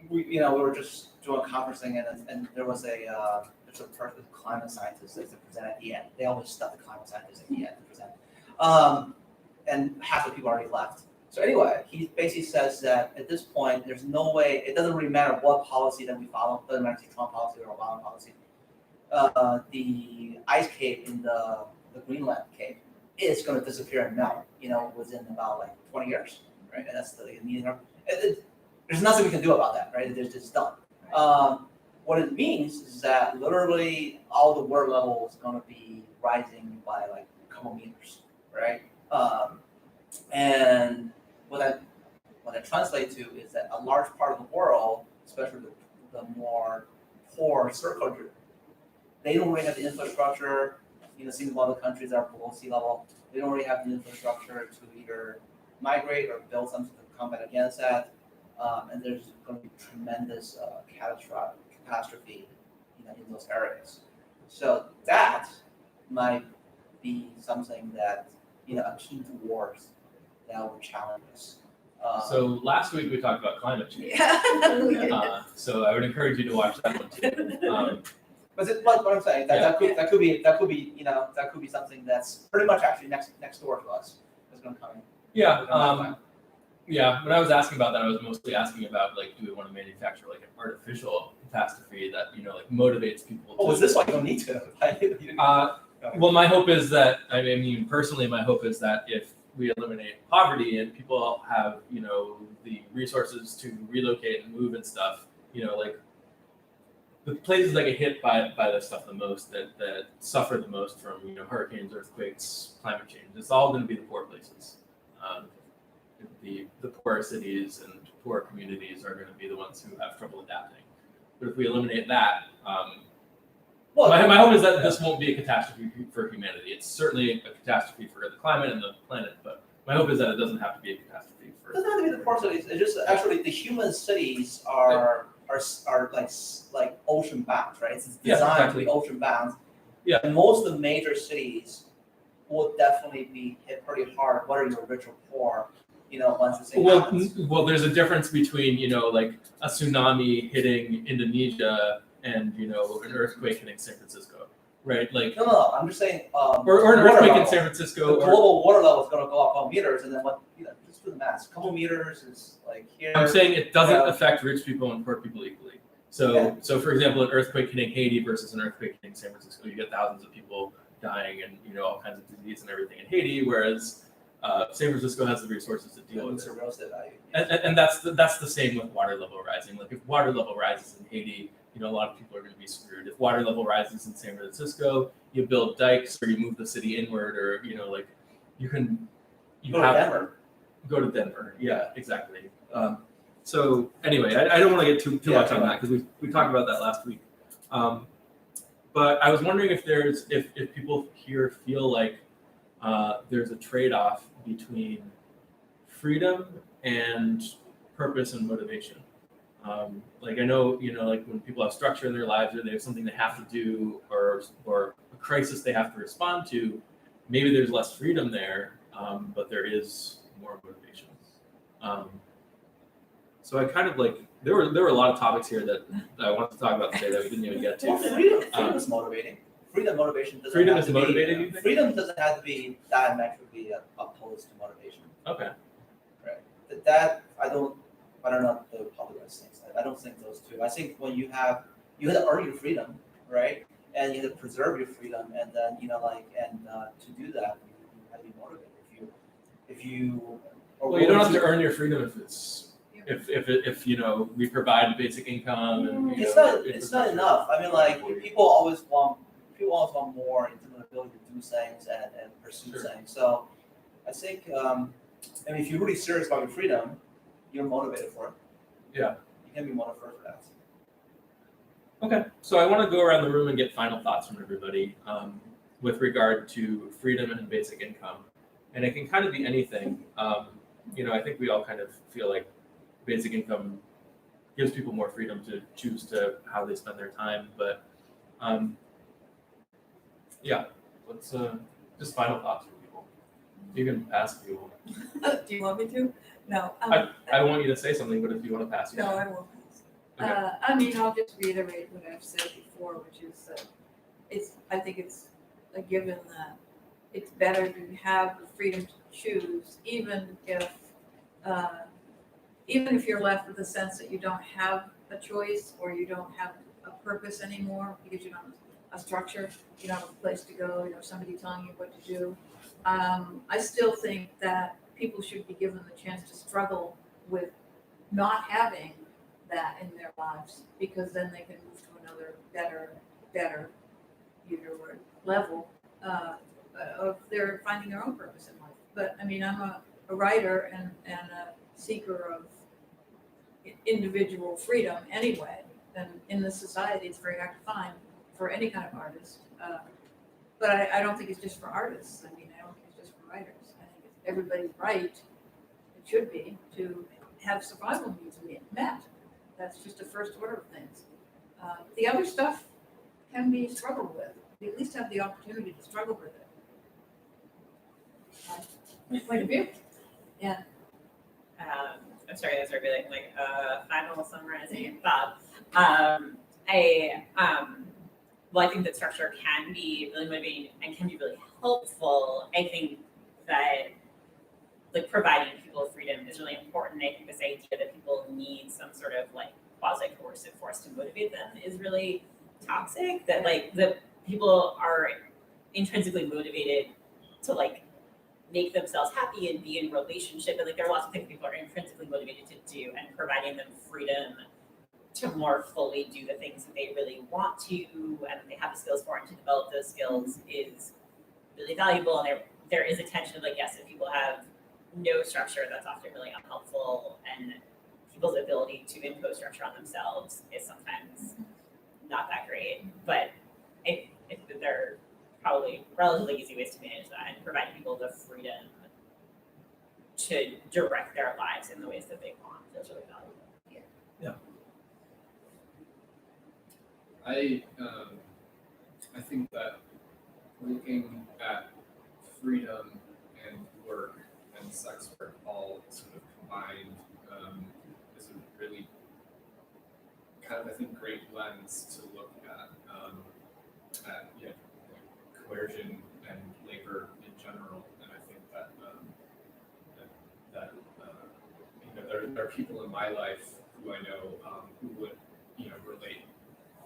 S5: we were just doing a conference thing and there was there's a person, climate scientist that present at the end. They always stuff the climate scientists at the end to present. And half the people already left. So anyway, he basically says that at this point, there's no way, it doesn't really matter what policy that we follow, doesn't matter if it's Trump policy or Obama policy. The ice cape in the Greenland cape is going to disappear and melt, within about 20 years, right? And that's there's nothing we can do about that, right? It's just done. What it means is that literally all the water level is going to be rising by a couple meters, right? And what that translates to is that a large part of the world, especially the more poor third country, they don't really have the infrastructure. Some of other countries that are below sea level, they don't really have the infrastructure to either migrate or build something to combat against that. And there's going to be tremendous catastrophe, in those areas. So that might be something that, akin to wars that will challenge us.
S1: So last week we talked about climate change.
S2: Yeah.
S1: So I would encourage you to watch that one too.
S5: But what I'm saying that could be something that's pretty much actually next door to us. That's going to come in.
S1: Yeah. Yeah. When I was asking about that, I was mostly asking about do we want to manufacture an artificial catastrophe that motivates people?
S5: Oh, is this why you don't need to?
S1: Well, my hope is that personally, my hope is that if we eliminate poverty and people have the resources to relocate and move and stuff, the places that get hit by this stuff the most, that suffer the most from hurricanes, earthquakes, climate change, it's all going to be the poor places. The poorer cities and poor communities are going to be the ones who have trouble adapting. But if we eliminate that, my hope is that this won't be a catastrophe for humanity. It's certainly a catastrophe for the climate and the planet, but my hope is that it doesn't have to be a catastrophe for.
S5: It doesn't have to be the poor cities. It's just actually the human cities are like ocean bound, right? It's designed to be ocean bound.
S1: Yeah.
S5: And most of the major cities will definitely be hit pretty hard, whether you're rich or poor, once the thing
S1: Well,
S5: happens.
S1: well, there's a difference between like a tsunami hitting Indonesia and an earthquake hitting San Francisco, right? Like,
S5: No, I'm just saying.
S1: or an
S5: water
S1: earthquake in
S5: level.
S1: San
S5: The
S1: Francisco, or
S5: global water level is going to go up on meters, and then just do the math. A couple meters is like here.
S1: I'm saying it doesn't
S5: Yeah.
S1: affect rich people and poor people equally. So,
S5: Yeah.
S1: so for example, an earthquake hitting Haiti versus an earthquake hitting San Francisco, you get thousands of people dying and all kinds of disease and everything in Haiti, whereas San Francisco has the resources to deal with
S5: It's
S1: it.
S5: a real estate value.
S1: And that's the same with water level rising. Like if water level rises in Haiti, a lot of people are going to be screwed. If water level rises in San Francisco, you build dikes or you move the city inward, or like you can
S5: Go to Denver.
S1: Go to Denver. Yeah, exactly. So anyway, I don't want to get too much on that because we talked about that last week. But I was wondering if people here feel like there's a trade-off between freedom and purpose and motivation. Like I know, like when people have structure in their lives or they have something they have to do or a crisis they have to respond to, maybe there's less freedom there, but there is more motivation. So I kind of there were a lot of topics here that I wanted to talk about today that we didn't even get
S5: Well,
S1: to.
S5: freedom is motivating. Freedom motivation doesn't
S1: Freedom
S5: have
S1: is
S5: to
S1: motivating,
S5: be.
S1: you think?
S5: Freedom doesn't have to be diametrically opposed to motivation.
S1: Okay.
S5: That I don't know the populist things. I don't think those two. I think when you have to earn your freedom, right? And you have to preserve your freedom, and then to do that, you have to be motivated. If you
S1: Well, you don't have to earn your freedom if we provide basic income and
S5: it's not enough. I mean, people always want more in terms of ability to do things and pursue things. So I think if you're really serious about your freedom, you're motivated for it.
S1: Yeah.
S5: You can be motivated for that.
S1: Okay, so I want to go around the room and get final thoughts from everybody with regard to freedom and basic income, and it can kind of be anything. I think we all kind of feel like basic income gives people more freedom to choose how they spend their time, but let's just final thoughts from people. You can ask people.
S2: Do you want me to? No.
S1: I want you to say something, but if you want to pass,
S2: No, I won't.
S1: Okay.
S2: I'll just reiterate what I've said before, which is I think it's a given that it's better to have the freedom to choose, even if you're left with the sense that you don't have a choice or you don't have a purpose anymore because you don't have a structure, you don't have a place to go, you have somebody telling you what to do. I still think that people should be given the chance to struggle with not having that in their lives, because then they can move to another better use your word, level of their finding their own purpose in life. But I mean, I'm a writer and a seeker of individual freedom anyway, and in this society it's very hard to find for any kind of artist. But I don't think it's just for artists. I mean, I don't think it's just for writers. I think it's everybody's right, it should be, to have survival needs met. That's just a first order of things. The other stuff can be struggled with. You at least have the opportunity to struggle with it. Point of view? Yeah.
S3: I'm sorry, those are really final summarizing thoughts. I think that structure can be really motivating and can be really helpful. I think that providing people freedom is really important. I think this idea that people need some sort of quasi-coercive force to motivate them is really toxic. That the people are intrinsically motivated to make themselves happy and be in relationship, and there are lots of things people are intrinsically motivated to do, and providing them freedom to more fully do the things that they really want to and they have the skills for, and to develop those skills is really valuable. And there is a tension of yes, if people have no structure, that's often really unhelpful, and people's ability to impose structure on themselves is sometimes not that great. But I think that there are probably relatively easy ways to manage that and provide people the freedom to direct their lives in the ways that they want. That's really valuable.
S4: I think that looking at freedom and work and and sex work all sort of combined is a really kind of, I think, great lens to look at coercion and labor in general. And I think that there are people in my life who I know who would relate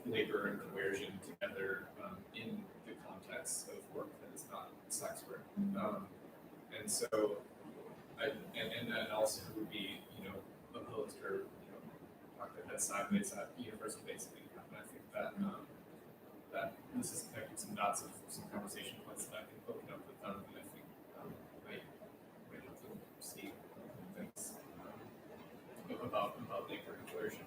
S4: labor and coercion together in the context of work that is not sex work. And so, and also who would be opposed or talk their head sideways at universal basic income. And I think that that this is connecting some dots of some conversation points that I can open up with them, and I think might help them see things about labor and coercion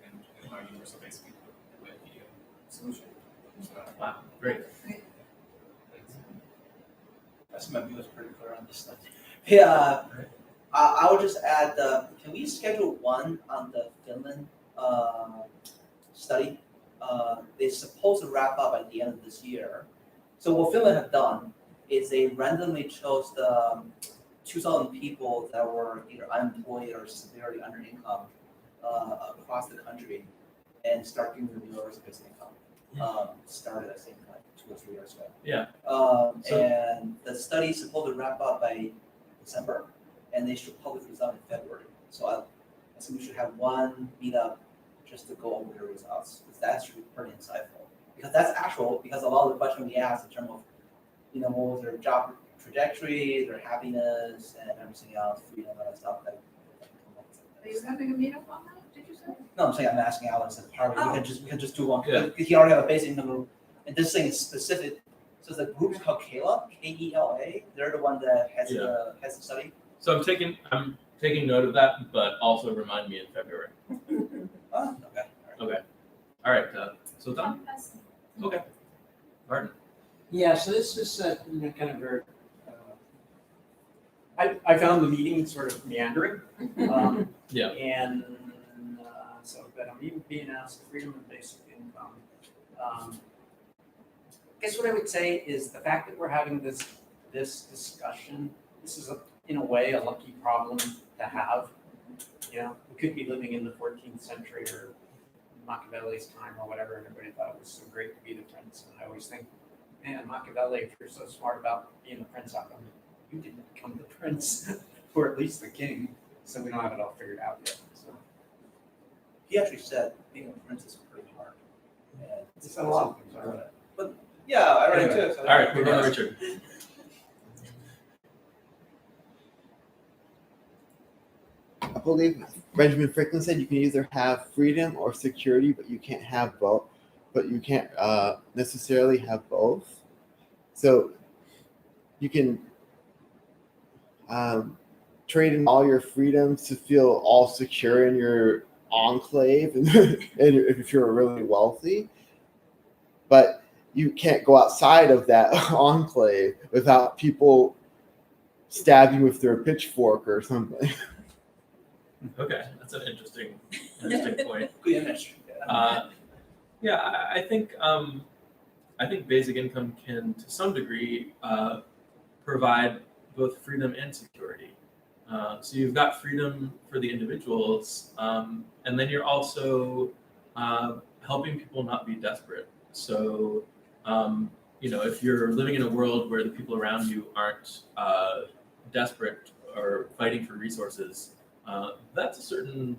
S4: and how universal basic income might be a solution.
S1: Wow, great.
S5: That's my view is pretty clear on this stuff. Yeah, I would just add, can we schedule one on the Finland study? They're supposed to wrap up at the end of this year. So what Finland have done is they randomly chose the 2,000 people that were either unemployed or severely under income across the country and start giving them universal basic income. Started, I think, like 2 or 3 years ago.
S1: Yeah.
S5: And the study is supposed to wrap up by December, and they should publish results in February. So I think we should have one meetup just to go over the results. Because that's pretty insightful. Because a lot of the questions we asked in terms of, what was their job trajectory, their happiness, and everything else, freedom, and stuff that.
S2: Are you having a meetup on that, did you say?
S5: No, I'm saying I'm asking Alex and Harvey.
S2: Oh.
S5: We can just do one.
S1: Yeah.
S5: Because he already have a basic income group, and this thing is specific. So the group is called KELA, K-E-L-A. They're the one that has the study.
S1: So I'm taking note of that, but also remind me in February.
S5: Oh, okay.
S1: Okay. All right. So Don. Okay. Martin.
S7: Yeah, so this is kind of very, I found the meeting sort of meandering.
S1: Yeah.
S7: And but I'm even being asked freedom of basic income. I guess what I would say is the fact that we're having this discussion, this is in a way a lucky problem to have. We could be living in the 14th century or Machiavelli's time or whatever, and everybody thought it was so great to be the prince. And I always think, man, Machiavelli, if you're so smart about being the prince, how come you didn't become the prince, or at least the king? So we don't have it all figured out yet. So
S5: He actually said being a prince is pretty hard. And
S7: it's a lot of things. Right?
S5: But yeah, I read it too. So
S1: All right. We're going to Richard.
S8: I believe Benjamin Franklin said you can either have freedom or security, but you can't have both. But you can't necessarily have both. So you can trade in all your freedoms to feel all secure in your enclave, and if you're really wealthy, but you can't go outside of that enclave without people stabbing you with their pitchfork or something.
S1: Okay, that's an interesting point.
S5: good image.
S1: Yeah, I think basic income can, to some degree, provide both freedom and security. So you've got freedom for the individuals, and then you're also helping people not be desperate. So, if you're living in a world where the people around you aren't desperate or fighting for resources, that's a certain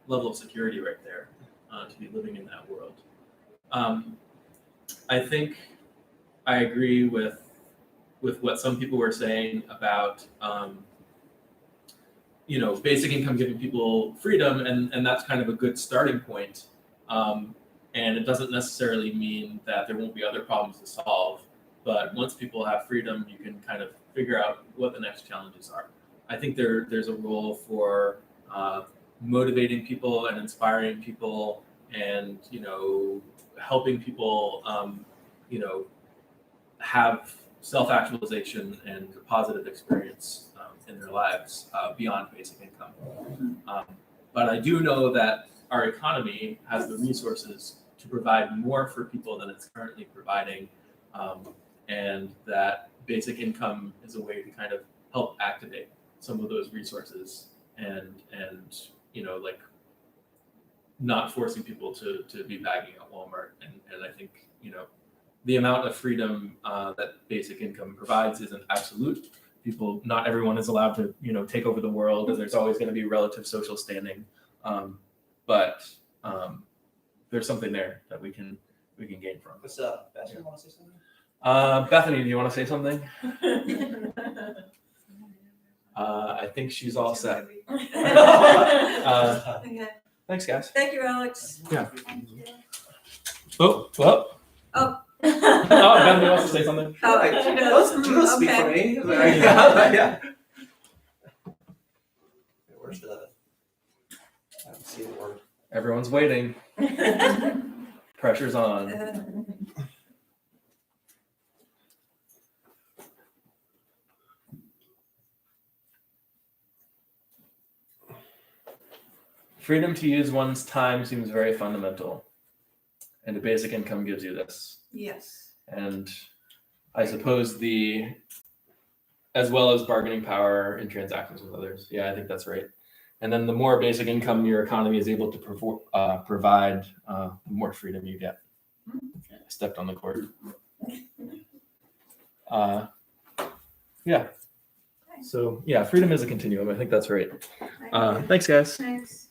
S1: level of security right there, to be living in that world. I think I agree with what some people were saying about basic income giving people freedom, and that's kind of a good starting point. And it doesn't necessarily mean that there won't be other problems to solve, but once people have freedom, you can kind of figure out what the next challenges are. I think there's a role for motivating people and inspiring people, and helping people have self-actualization and a positive experience in their lives beyond basic income. But I do know that our economy has the resources to provide more for people than it's currently providing, and that basic income is a way to kind of help activate some of those resources and like not forcing people to be bagging at Walmart. And I think, the amount of freedom that basic income provides isn't absolute. Not everyone is allowed to, take over the world, and there's always going to be relative social standing. But there's something there that we can gain from.
S5: What's up, Beth? You want to say something?
S1: Bethany, do you want to say something? I think she's all set.
S2: Okay.
S1: Thanks, guys.
S2: Thank you, Alex.
S6: Thank you.
S1: Oh, well.
S2: Oh.
S1: Oh, Bethany wants to say something.
S2: Oh,
S5: Like,
S2: she does.
S5: don't speak for
S2: Okay.
S5: me. Yeah. Where's the? I don't see the word.
S1: Everyone's waiting. Pressure's on. Freedom to use one's time seems very fundamental, and a basic income gives you this.
S2: Yes.
S1: And I suppose as well as bargaining power in transactions with others. Yeah, I think that's right. And then the more basic income your economy is able to provide, the more freedom you get. I stepped on the cord. Yeah. So yeah, freedom is a continuum. I think that's right. Thanks, guys.
S2: Thanks.